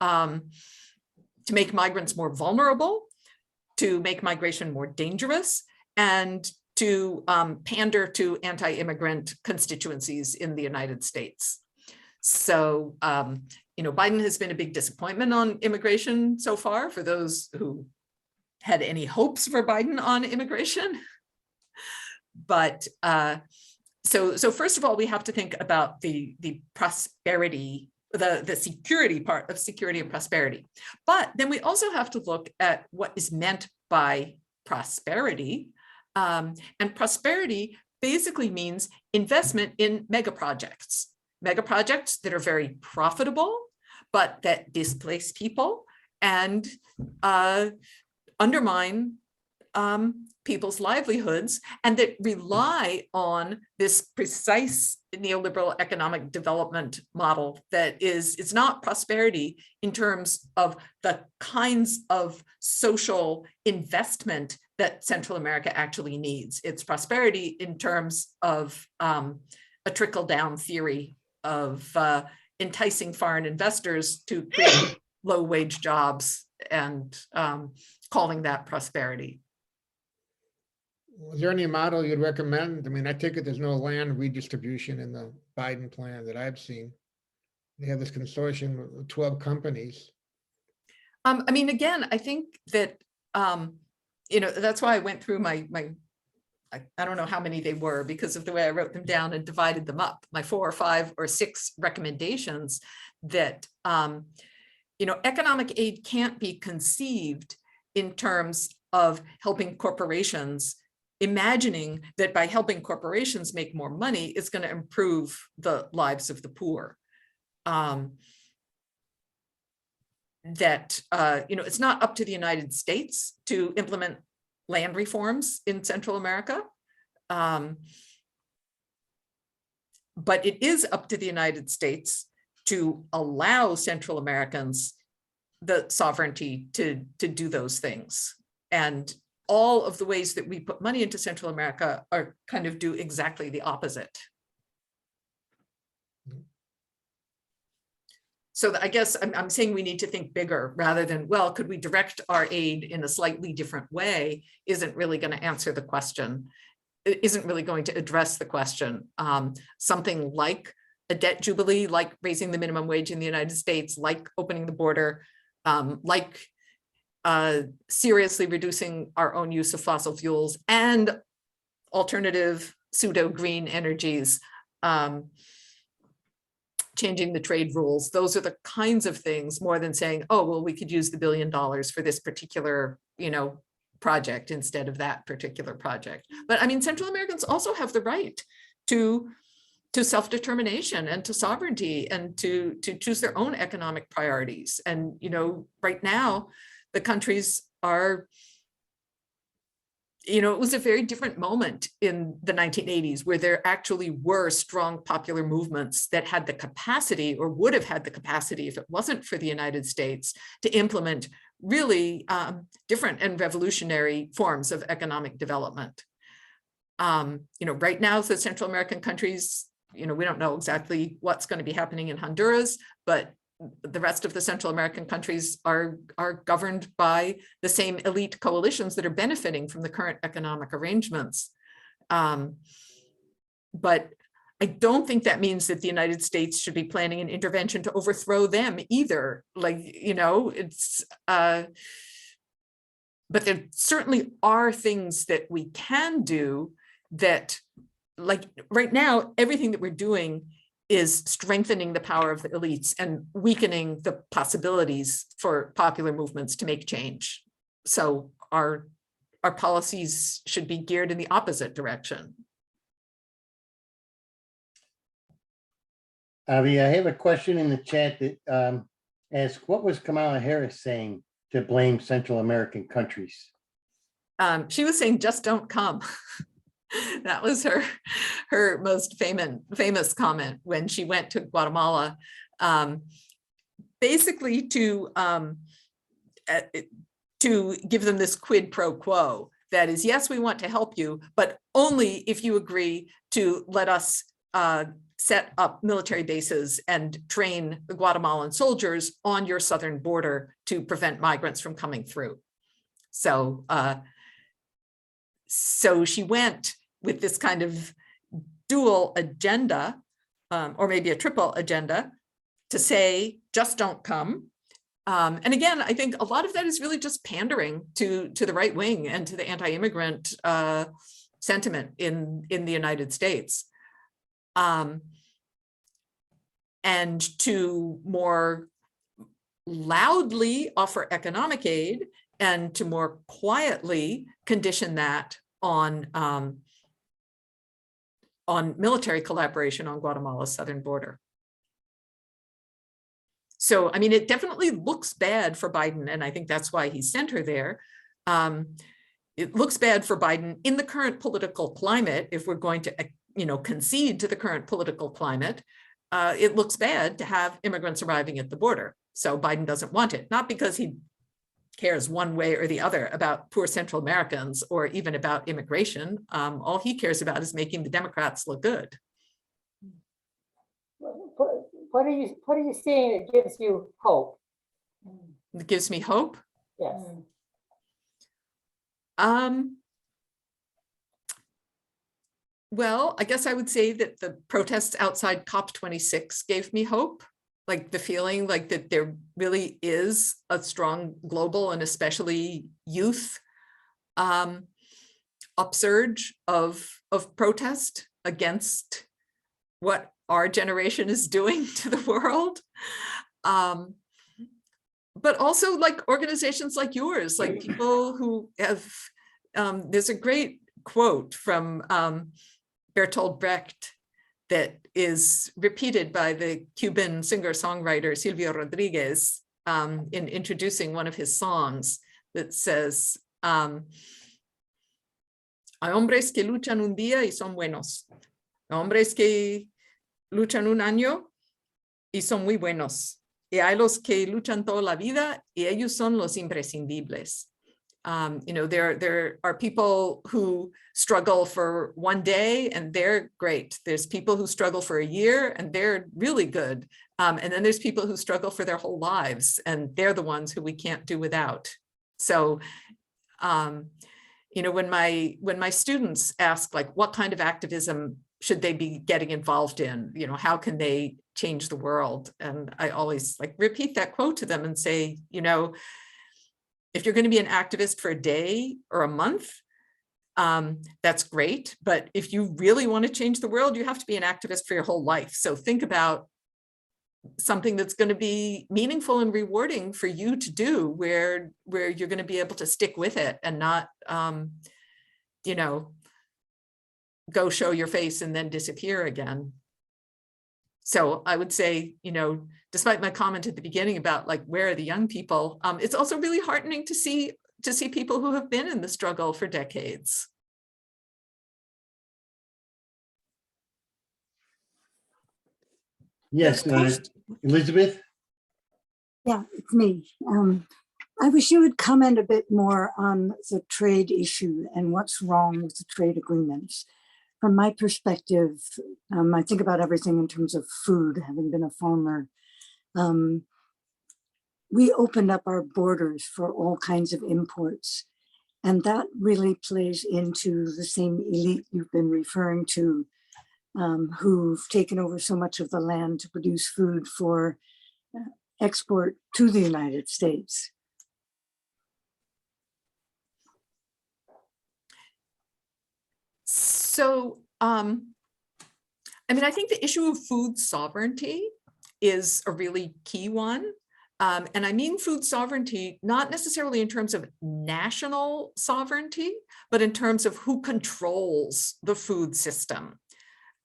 make migrants more vulnerable, to make migration more dangerous, and to pander to anti-immigrant constituencies in the United States. So, Biden has been a big disappointment on immigration so far, for those who had any hopes for Biden on immigration. But so first of all, we have to think about the prosperity, the security part of security and prosperity. But then we also have to look at what is meant by prosperity. And prosperity basically means investment in mega projects that are very profitable, but that displace people and undermine people's livelihoods, and that rely on this precise neoliberal economic development model that it's not prosperity in terms of the kinds of social investment that Central America actually needs. It's prosperity in terms of a trickle-down theory of enticing foreign investors to create low-wage jobs and calling that prosperity. Is there any model you'd recommend? I mean, I take it there's no land redistribution in the Biden plan that I've seen. They have this consortium of 12 companies. I mean, again, I think that, that's why I went through my I don't know how many they were because of the way I wrote them down and divided them up, my 4 or 5 or 6 recommendations that, economic aid can't be conceived in terms of helping corporations, imagining that by helping corporations make more money, it's going to improve the lives of the poor. It's not up to the United States to implement land reforms in Central America. But it is up to the United States to allow Central Americans the sovereignty to do those things. And all of the ways that we put money into Central America are kind of do exactly the opposite. So I guess I'm saying we need to think bigger rather than, well, could we direct our aid in a slightly different way? Isn't really going to answer the question. It isn't really going to address the question. Something like a debt jubilee, like raising the minimum wage in the United States, like opening the border, like seriously reducing our own use of fossil fuels and alternative pseudo-green energies, changing the trade rules. Those are the kinds of things, more than saying, oh, well, we could use the $1 billion for this particular, project instead of that particular project. But I mean, Central Americans also have the right to self-determination and to sovereignty and to choose their own economic priorities. And, right now, the countries are, it was a very different moment in the 1980s where there actually were strong popular movements that had the capacity, or would have had the capacity if it wasn't for the United States, to implement really different and revolutionary forms of economic development. Right now, the Central American countries, we don't know exactly what's going to be happening in Honduras, but the rest of the Central American countries are governed by the same elite coalitions that are benefiting from the current economic arrangements. But I don't think that means that the United States should be planning an intervention to overthrow them either. Like, it's, but there certainly are things that we can do that, like right now, everything that we're doing is strengthening the power of the elites and weakening the possibilities for popular movements to make change. So our policies should be geared in the opposite direction. Avi, I have a question in the chat that asks, what was Kamala Harris saying to blame Central American countries? She was saying, just don't come. That was her most famous comment when she went to Guatemala, basically to give them this quid pro quo. That is, yes, we want to help you, but only if you agree to let us set up military bases and train the Guatemalan soldiers on your southern border to prevent migrants from coming through. So, so she went with this kind of dual agenda, or maybe a triple agenda, to say, just don't come. And again, I think a lot of that is really just pandering to the right wing and to the anti-immigrant sentiment in the United States. And to more loudly offer economic aid and to more quietly condition that on military collaboration on Guatemala's southern border. So, I mean, it definitely looks bad for Biden, and I think that's why he sent her there. It looks bad for Biden in the current political climate. If we're going to, concede to the current political climate, it looks bad to have immigrants arriving at the border. So Biden doesn't want it, not because he cares one way or the other about poor Central Americans or even about immigration. All he cares about is making the Democrats look good. What are you seeing that gives you hope? It gives me hope. Yes. Well, I guess I would say that the protests outside COP26 gave me hope, like the feeling like that there really is a strong global and especially youth upsurge of protest against what our generation is doing to the world. But also like organizations like yours, like people who have, there's a great quote from Bertolt Brecht that is repeated by the Cuban singer-songwriter Silvio Rodriguez in introducing one of his songs that says, hay hombres que luchan un día y son buenos. Hombres que luchan un año y son muy buenos. Y hay los que luchan toda la vida y ellos son los imprescindibles. There are people who struggle for one day and they're great. There's people who struggle for a year and they're really good. And then there's people who struggle for their whole lives and they're the ones who we can't do without. So, when my students ask like, what kind of activism should they be getting involved in? How can they change the world? And I always like repeat that quote to them and say, if you're going to be an activist for a day or a month, that's great. But if you really want to change the world, you have to be an activist for your whole life. So think about something that's going to be meaningful and rewarding for you to do, where you're going to be able to stick with it and not, go show your face and then disappear again. So I would say, despite my comment at the beginning about like, where are the young people? It's also really heartening to see people who have been in the struggle for decades. Yes, Elizabeth? Yeah, it's me. I wish you would comment a bit more on the trade issue and what's wrong with the trade agreements. From my perspective, I think about everything in terms of food, having been a farmer. We opened up our borders for all kinds of imports. And that really plays into the same elite you've been referring to, who've taken over so much of the land to produce food for export to the United States. So, I mean, I think the issue of food sovereignty is a really key one. And I mean food sovereignty, not necessarily in terms of national sovereignty, but in terms of who controls the food system.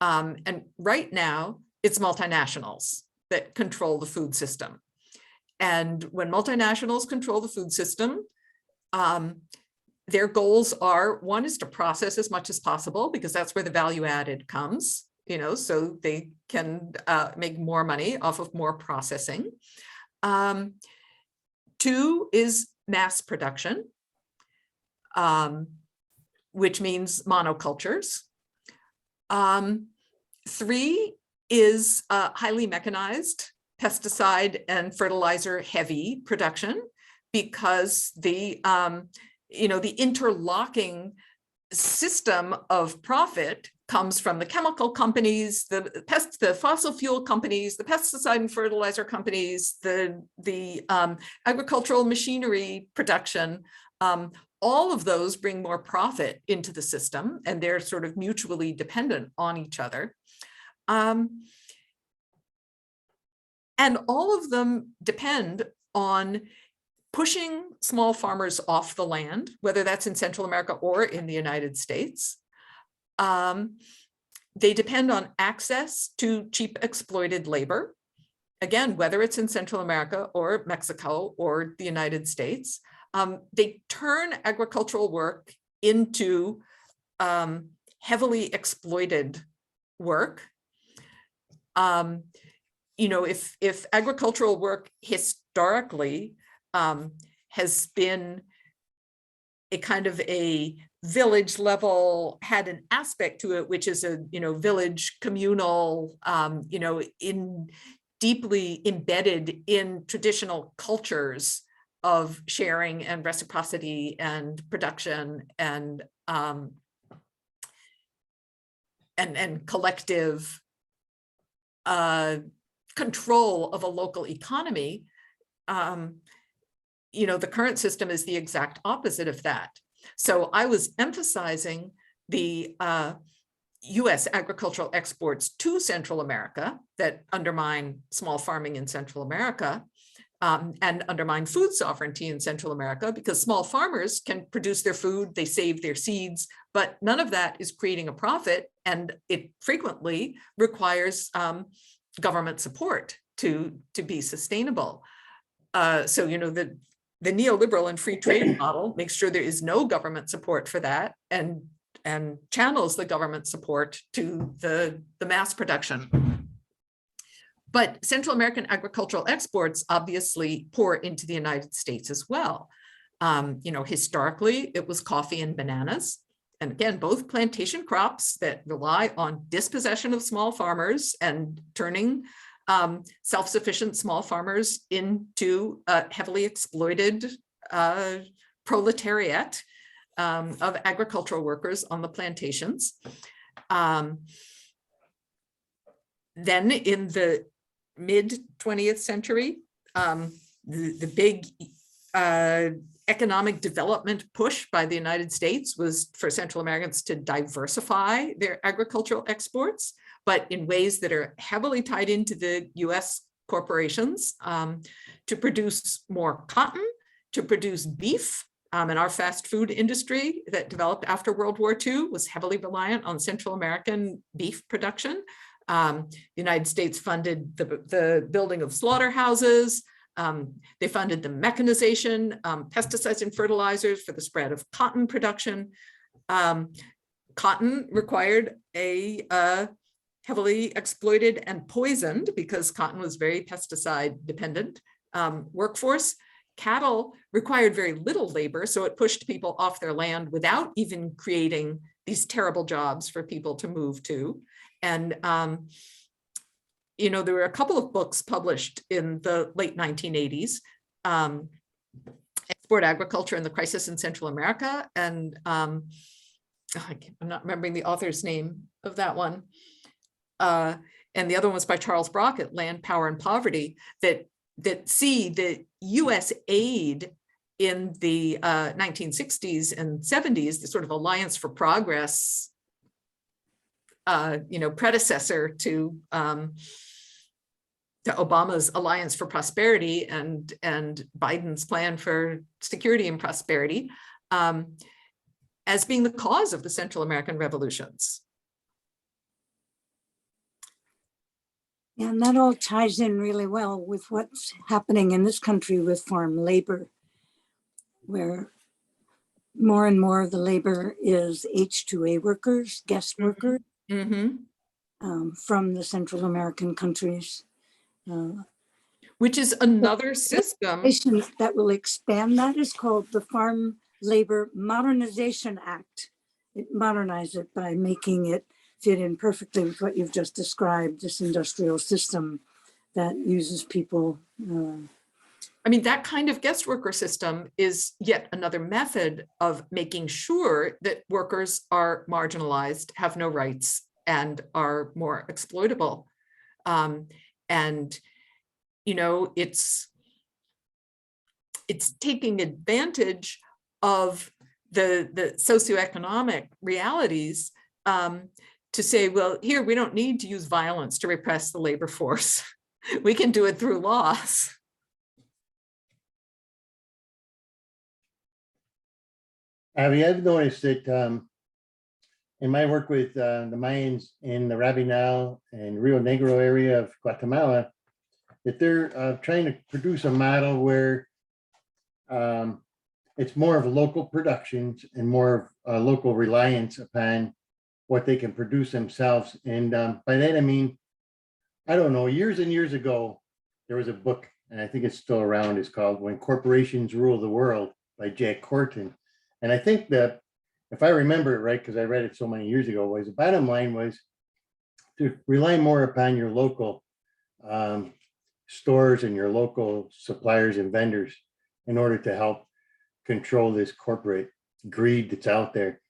And right now, it's multinationals that control the food system. And when multinationals control the food system, their goals are, one is to process as much as possible, because that's where the value added comes, you know, so they can make more money off of more processing. Two is mass production, which means monocultures. Three is highly mechanized, pesticide and fertilizer heavy production, because the you know, the interlocking system of profit comes from the chemical companies, the fossil fuel companies, the pesticide and fertilizer companies, the agricultural machinery production. All of those bring more profit into the system, and they're sort of mutually dependent on each other. And all of them depend on pushing small farmers off the land, whether that's in Central America or in the United States. They depend on access to cheap exploited labor, again, whether it's in Central America or Mexico or the United States. They turn agricultural work into heavily exploited work. You know, if agricultural work historically has been a kind of a village level, had an aspect to it, which is a, you know, village communal, you know, deeply embedded in traditional cultures of sharing and reciprocity and production and collective control of a local economy. You know, the current system is the exact opposite of that. So I was emphasizing the US agricultural exports to Central America that undermine small farming in Central America and undermine food sovereignty in Central America, because small farmers can produce their food, they save their seeds, but none of that is creating a profit, and it frequently requires government support to be sustainable. So, you know, the neoliberal and free trade model makes sure there is no government support for that, and channels the government support to the mass production. But Central American agricultural exports obviously pour into the United States as well. You know, historically, it was coffee and bananas. And again, both plantation crops that rely on dispossession of small farmers and turning self-sufficient small farmers into heavily exploited proletariat of agricultural workers on the plantations. Then in the mid 20th century, the big economic development push by the United States was for Central Americans to diversify their agricultural exports, but in ways that are heavily tied into the US corporations, to produce more cotton, to produce beef. And our fast food industry that developed after World War II was heavily reliant on Central American beef production. The United States funded the building of slaughterhouses. They funded the mechanization, pesticides and fertilizers for the spread of cotton production. Cotton required a heavily exploited and poisoned, because cotton was very pesticide dependent, workforce. Cattle required very little labor, so it pushed people off their land without even creating these terrible jobs for people to move to. And you know, there were a couple of books published in the late 1980s, Export Agriculture and the Crisis in Central America. And I'm not remembering the author's name of that one. and the other one was by Charles Brockett, Land, Power, and Poverty, that see the US aid in the 1960s and 70s, the sort of Alliance for Progress, predecessor to Obama's Alliance for Prosperity and Biden's Plan for Security and Prosperity, as being the cause of the Central American revolutions. And that all ties in really well with what's happening in this country with farm labor, where more and more of the labor is H-2A workers, guest workers from the Central American countries. Which is another system. That will expand that is called the Farm Labor Modernization Act. It modernizes it by making it fit in perfectly with what you've just described, this industrial system that uses people. I mean, that kind of guest worker system is yet another method of making sure that workers are marginalized, have no rights, and are more exploitable. It's taking advantage of the socioeconomic realities to say, well, here, we don't need to use violence to repress the labor force. We can do it through laws. I've noticed that in my work with the Mayans in the Rabinal and Rio Negro area of Guatemala, that they're trying to produce a model where it's more of local productions and more of local reliance upon what they can produce themselves. And by that, I mean, I don't know, years and years ago, there was a book, and I think it's still around, it's called When Corporations Rule the World by Jack Corton. And I think that, if I remember it right, because I read it so many years ago, was the bottom line was to rely more upon your local stores and your local suppliers and vendors in order to help control this corporate greed that's out there.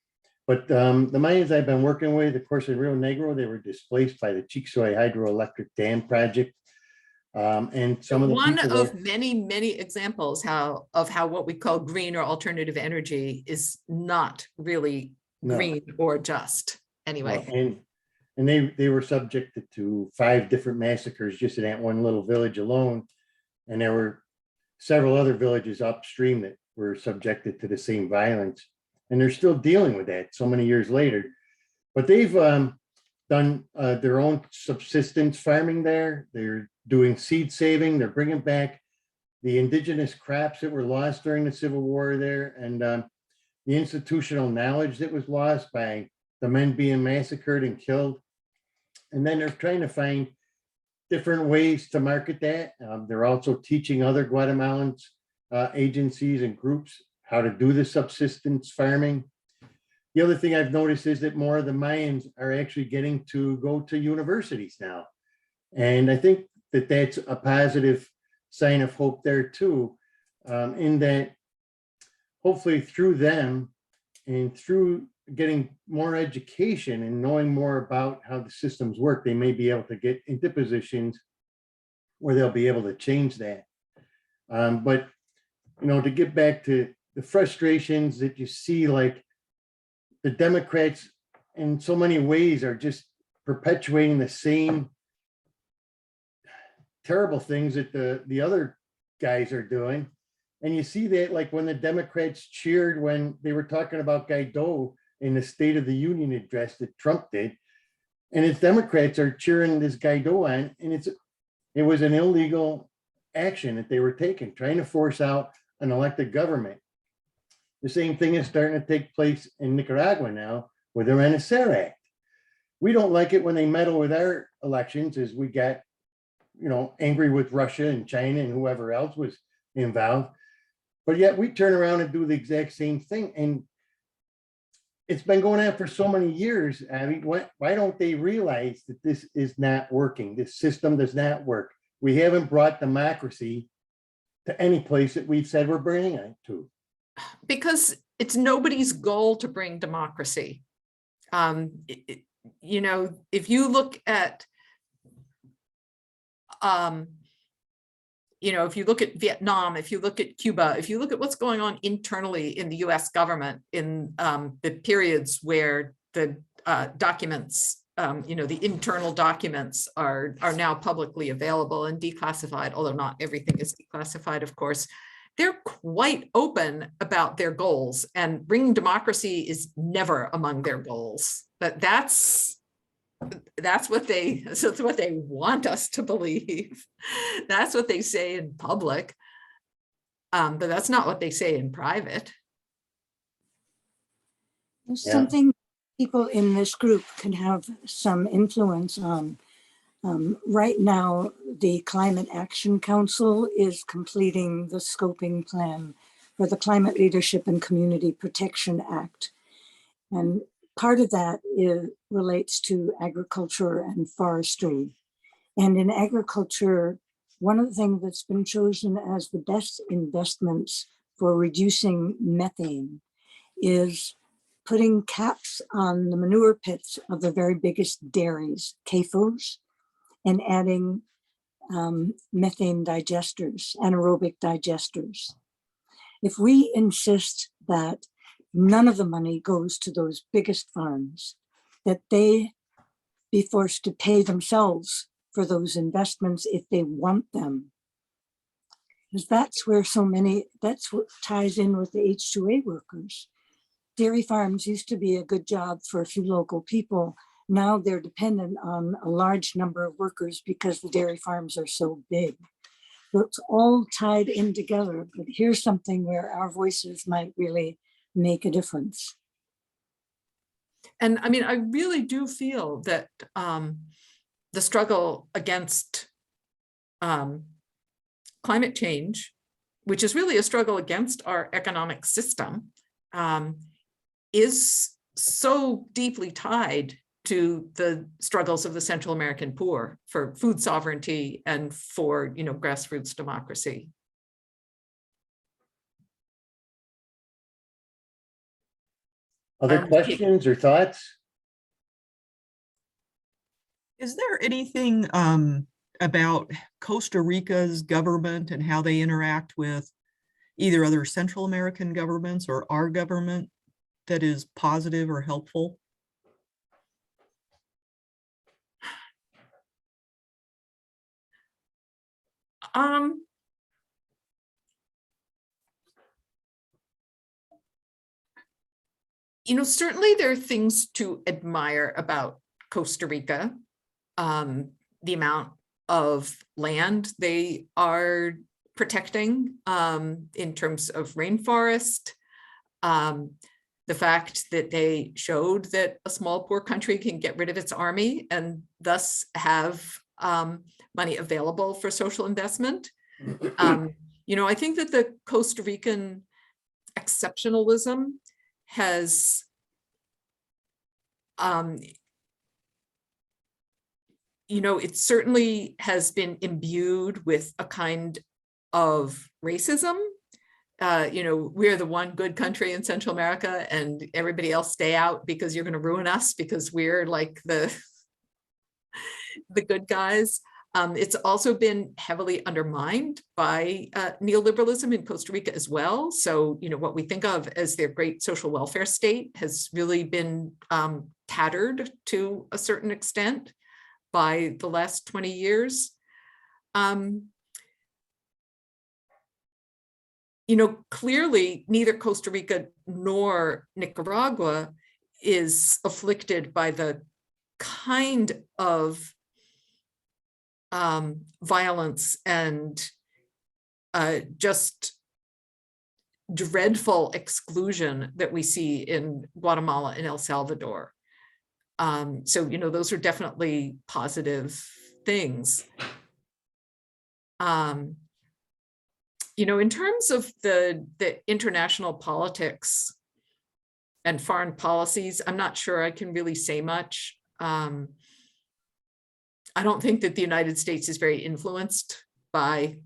But the Mayans I've been working with, of course, in Rio Negro, they were displaced by the Chicxulub hydroelectric dam project. And some of the one people of there, many examples of how what we call green or alternative energy is not really green or just anyway. And they were subjected to 5 different massacres just in that one little village alone. And there were several other villages upstream that were subjected to the same violence. And they're still dealing with that so many years later. But they've done their own subsistence farming there. They're doing seed saving. They're bringing back the indigenous crops that were lost during the Civil War there, and the institutional knowledge that was lost by the men being massacred and killed. And then they're trying to find different ways to market that. They're also teaching other Guatemalans, agencies and groups how to do the subsistence farming. The other thing I've noticed is that more of the Mayans are actually getting to go to universities now. And I think that that's a positive sign of hope there too, in that hopefully through them and through getting more education and knowing more about how the systems work, they may be able to get into positions where they'll be able to change that. But, to get back to the frustrations that you see, like the Democrats in so many ways are just perpetuating the same terrible things that the other guys are doing. And you see that like when the Democrats cheered when they were talking about Guaido in the State of the Union address that Trump did, and it's Democrats are cheering this Guaido on, and it was an illegal action that they were taking, trying to force out an elected government. The same thing is starting to take place in Nicaragua now with the Renacer Act. We don't like it when they meddle with our elections, as we got, angry with Russia and China and whoever else was involved. But yet we turn around and do the exact same thing. And it's been going on for so many years. I mean, why don't they realize that this is not working? This system does not work. We haven't brought democracy to any place that we've said we're bringing it to. Because it's nobody's goal to bring democracy. you know, if you look at, you know, if you look at Vietnam, if you look at Cuba, if you look at what's going on internally in the US government in the periods where the documents, you know, the internal documents are now publicly available and declassified, although not everything is declassified, of course, they're quite open about their goals, and bringing democracy is never among their goals. But that's what they want us to believe. That's what they say in public, but that's not what they say in private. There's Yeah. something people in this group can have some influence on. Right now, the Climate Action Council is completing the scoping plan for the Climate Leadership and Community Protection Act. And part of that relates to agriculture and forestry. And in agriculture, one of the things that's been chosen as the best investments for reducing methane is putting caps on the manure pits of the very biggest dairies, CAFOs, and adding methane digesters, anaerobic digesters. If we insist that none of the money goes to those biggest farms, that they be forced to pay themselves for those investments if they want them, because that's where that's what ties in with the H-2A workers. Dairy farms used to be a good job for a few local people. Now they're dependent on a large number of workers because the dairy farms are so big. So it's all tied in together, but here's something where our voices might really make a difference. And I mean, I really do feel that the struggle against climate change, which is really a struggle against our economic system, is so deeply tied to the struggles of the Central American poor for food sovereignty and for, you know, grassroots democracy. Other questions or thoughts? Is there anything about Costa Rica's government and how they interact with either other Central American governments or our government that is positive or helpful? You know, certainly there are things to admire about Costa Rica. The amount of land they are protecting in terms of rainforest, the fact that they showed that a small poor country can get rid of its army and thus have money available for social investment. You know, I think that the Costa Rican exceptionalism has you know, it certainly has been imbued with a kind of racism. You know, we're the one good country in Central America and everybody else stay out because you're going to ruin us because we're like the good guys. It's also been heavily undermined by neoliberalism in Costa Rica as well. So, you know, what we think of as their great social welfare state has really been tattered to a certain extent by the last 20 years. You know, clearly neither Costa Rica nor Nicaragua is afflicted by the kind of violence and just dreadful exclusion that we see in Guatemala and El Salvador. So, you know, those are definitely positive things. You know, in terms of the international politics and foreign policies, I'm not sure I can really say much. I don't think that the United States is very influenced by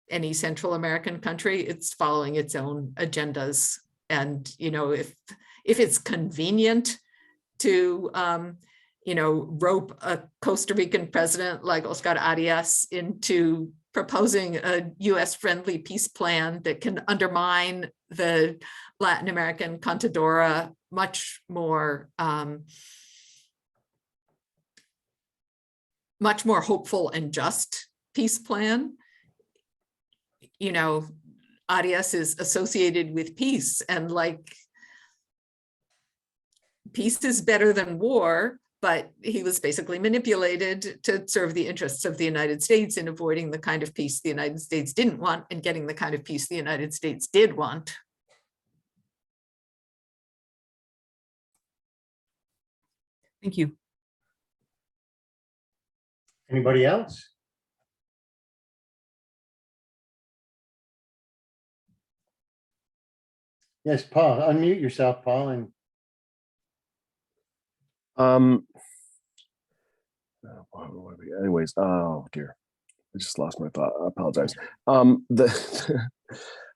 any Central American country. It's following its own agendas. And, you know, if it's convenient to rope a Costa Rican president like Oscar Arias into proposing a US friendly peace plan that can undermine the Latin American Contadora much more hopeful and just peace plan. Arias is associated with peace, and peace is better than war, but he was basically manipulated to serve the interests of the United States in avoiding the kind of peace the United States didn't want and getting the kind of peace the United States did want. Thank you. Anybody else? Yes, Paul, unmute yourself, Paul, and anyways, oh dear, I just lost my thought. I apologize.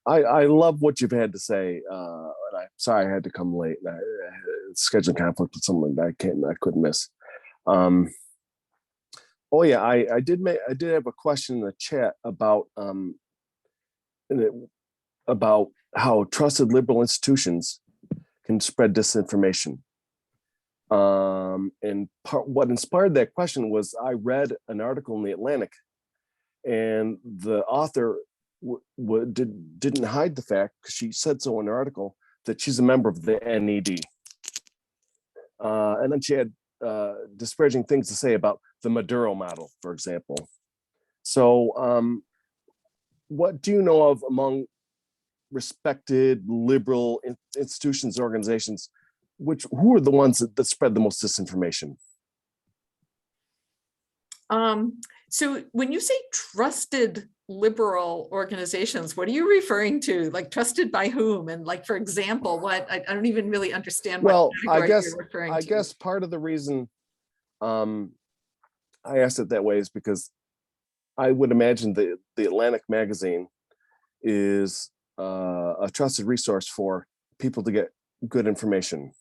I love what you've had to say, and I'm sorry I had to come late. Scheduling conflict with someone that I couldn't miss. Oh yeah, I did have a question in the chat about about how trusted liberal institutions can spread disinformation. And what inspired that question was I read an article in the Atlantic, and the author didn't hide the fact, because she said so in her article, that she's a member of the NED. And then she had disparaging things to say about the Maduro model, for example. So what do you know of among respected liberal institutions, organizations, who are the ones that spread the most disinformation? So when you say trusted liberal organizations, what are you referring to? Like trusted by whom? And for example, what? I don't even really understand what category you're referring to. I guess part of the reason I asked it that way is because I would imagine the Atlantic magazine is a trusted resource for people to get good information.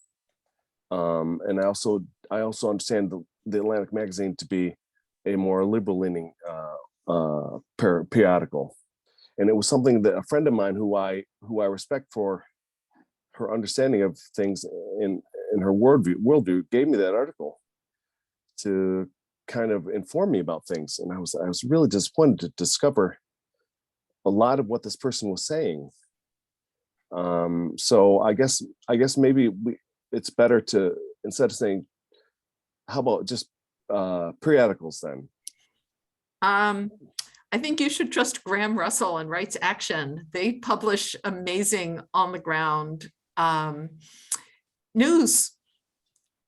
And I also understand the Atlantic magazine to be a more liberal-leaning periodical, and it was something that a friend of mine who I respect for her understanding of things in her worldview gave me that article to kind of inform me about things, and I was really disappointed to discover a lot of what this person was saying. So I guess maybe it's better to, instead of saying, how about just periodicals then? I think you should trust Graham Russell and Rights Action. They publish amazing on the ground news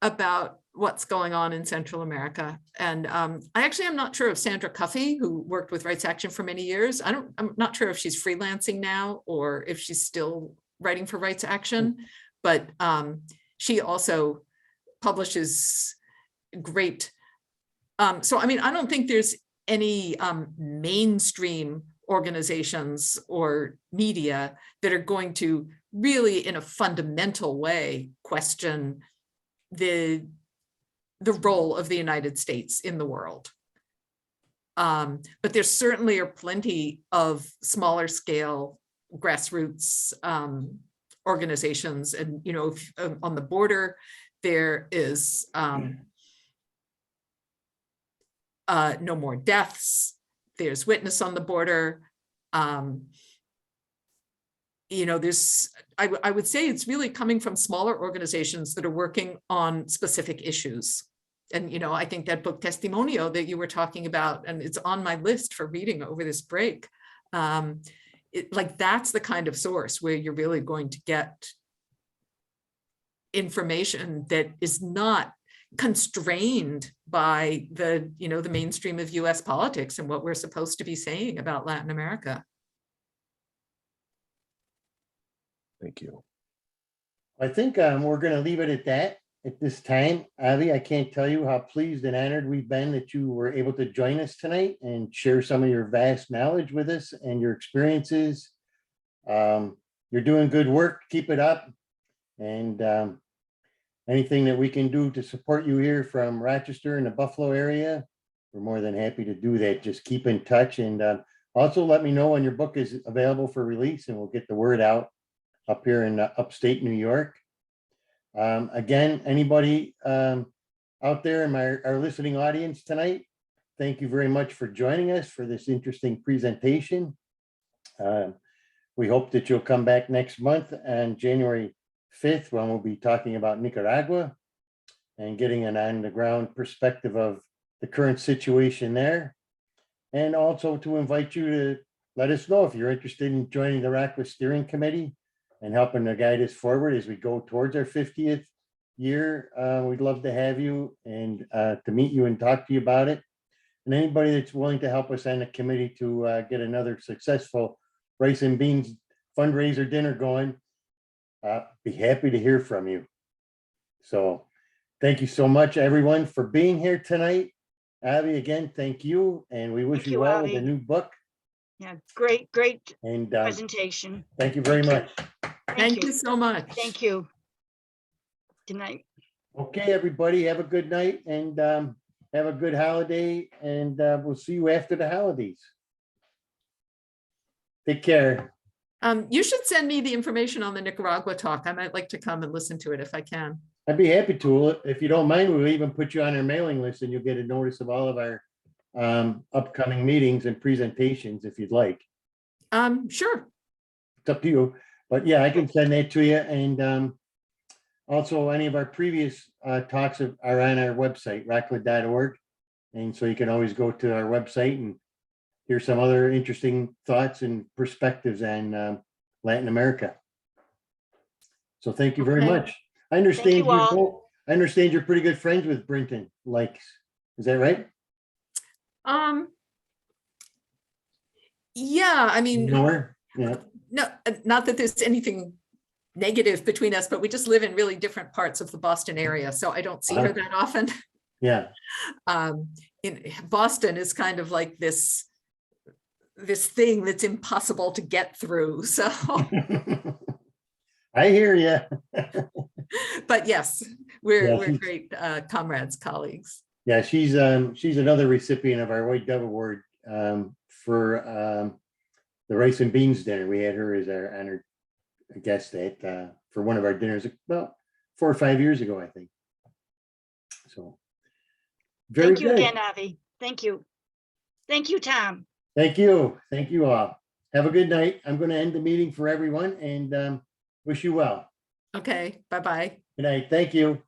about what's going on in Central America. And I actually am not sure if Sandra Cuffey, who worked with Rights Action for many years, I'm not sure if she's freelancing now or if she's still writing for Rights Action, but she also publishes great. So, I mean, I don't think there's any mainstream organizations or media that are going to really, in a fundamental way, question the role of the United States in the world. But there certainly are plenty of smaller scale grassroots organizations. And, on the border, there is No More Deaths. There's Witness on the Border. There's, I would say it's really coming from smaller organizations that are working on specific issues. And, I think that book Testimonio that you were talking about, and it's on my list for reading over this break. That's the kind of source where you're really going to get information that is not constrained by the mainstream of US politics and what we're supposed to be saying about Latin America. Thank you. I think we're going to leave it at that at this time. Avi, I can't tell you how pleased and honored we've been that you were able to join us tonight and share some of your vast knowledge with us and your experiences. You're doing good work. Keep it up. And anything that we can do to support you here from Rochester and the Buffalo area, we're more than happy to do that. Just keep in touch, and also let me know when your book is available for release, and we'll get the word out up here in upstate New York. Again, anybody out there in our listening audience tonight, thank you very much for joining us for this interesting presentation. We hope that you'll come back next month on January 5th, when we'll be talking about Nicaragua and getting an on-the-ground perspective of the current situation there. And also to invite you to let us know if you're interested in joining the RACWA Steering Committee and helping to guide us forward as we go towards our 50th year. We'd love to have you and to meet you and talk to you about it. And anybody that's willing to help us on the committee to get another successful rice and beans fundraiser dinner going, be happy to hear from you. So thank you so much, everyone, for being here tonight. Avi, again, thank you, and we wish Thank you you, well with the Avi. new book. Yeah, great And presentation. thank you very much. Thank you so much. Thank you. Good night. Okay, everybody, have a good night and have a good holiday, and we'll see you after the holidays. Take care. You should send me the information on the Nicaragua talk. I might like to come and listen to it if I can. I'd be happy to. If you don't mind, we'll even put you on our mailing list and you'll get a notice of all of our upcoming meetings and presentations if you'd like. Sure. It's up to you. But yeah, I can send that to you. And also any of our previous talks are on our website, racla.org. And so you can always go to our website and hear some other interesting thoughts and perspectives on Latin America. So thank you very Okay. much. I understand you all. I understand you're pretty good friends with Brenton Likes. Is that right? Yeah, I mean, You know her? Yeah. no, not that there's anything negative between us, but we just live in really different parts of the Boston area, so I don't see her that often. Yeah. In Boston is kind of like this thing that's impossible to get through. So, I hear you. but yes, we're great comrades, colleagues. Yeah, she's another recipient of our White Dove Award for the rice and beans dinner. We had her as our honored guest at for one of our dinners about 4 or 5 years ago, I think. So very Thank you good. again, Avi. Thank you. Thank you, Tom. Thank you. Thank you all. Have a good night. I'm going to end the meeting for everyone and wish you well. Okay, bye-bye. Good night. Thank you.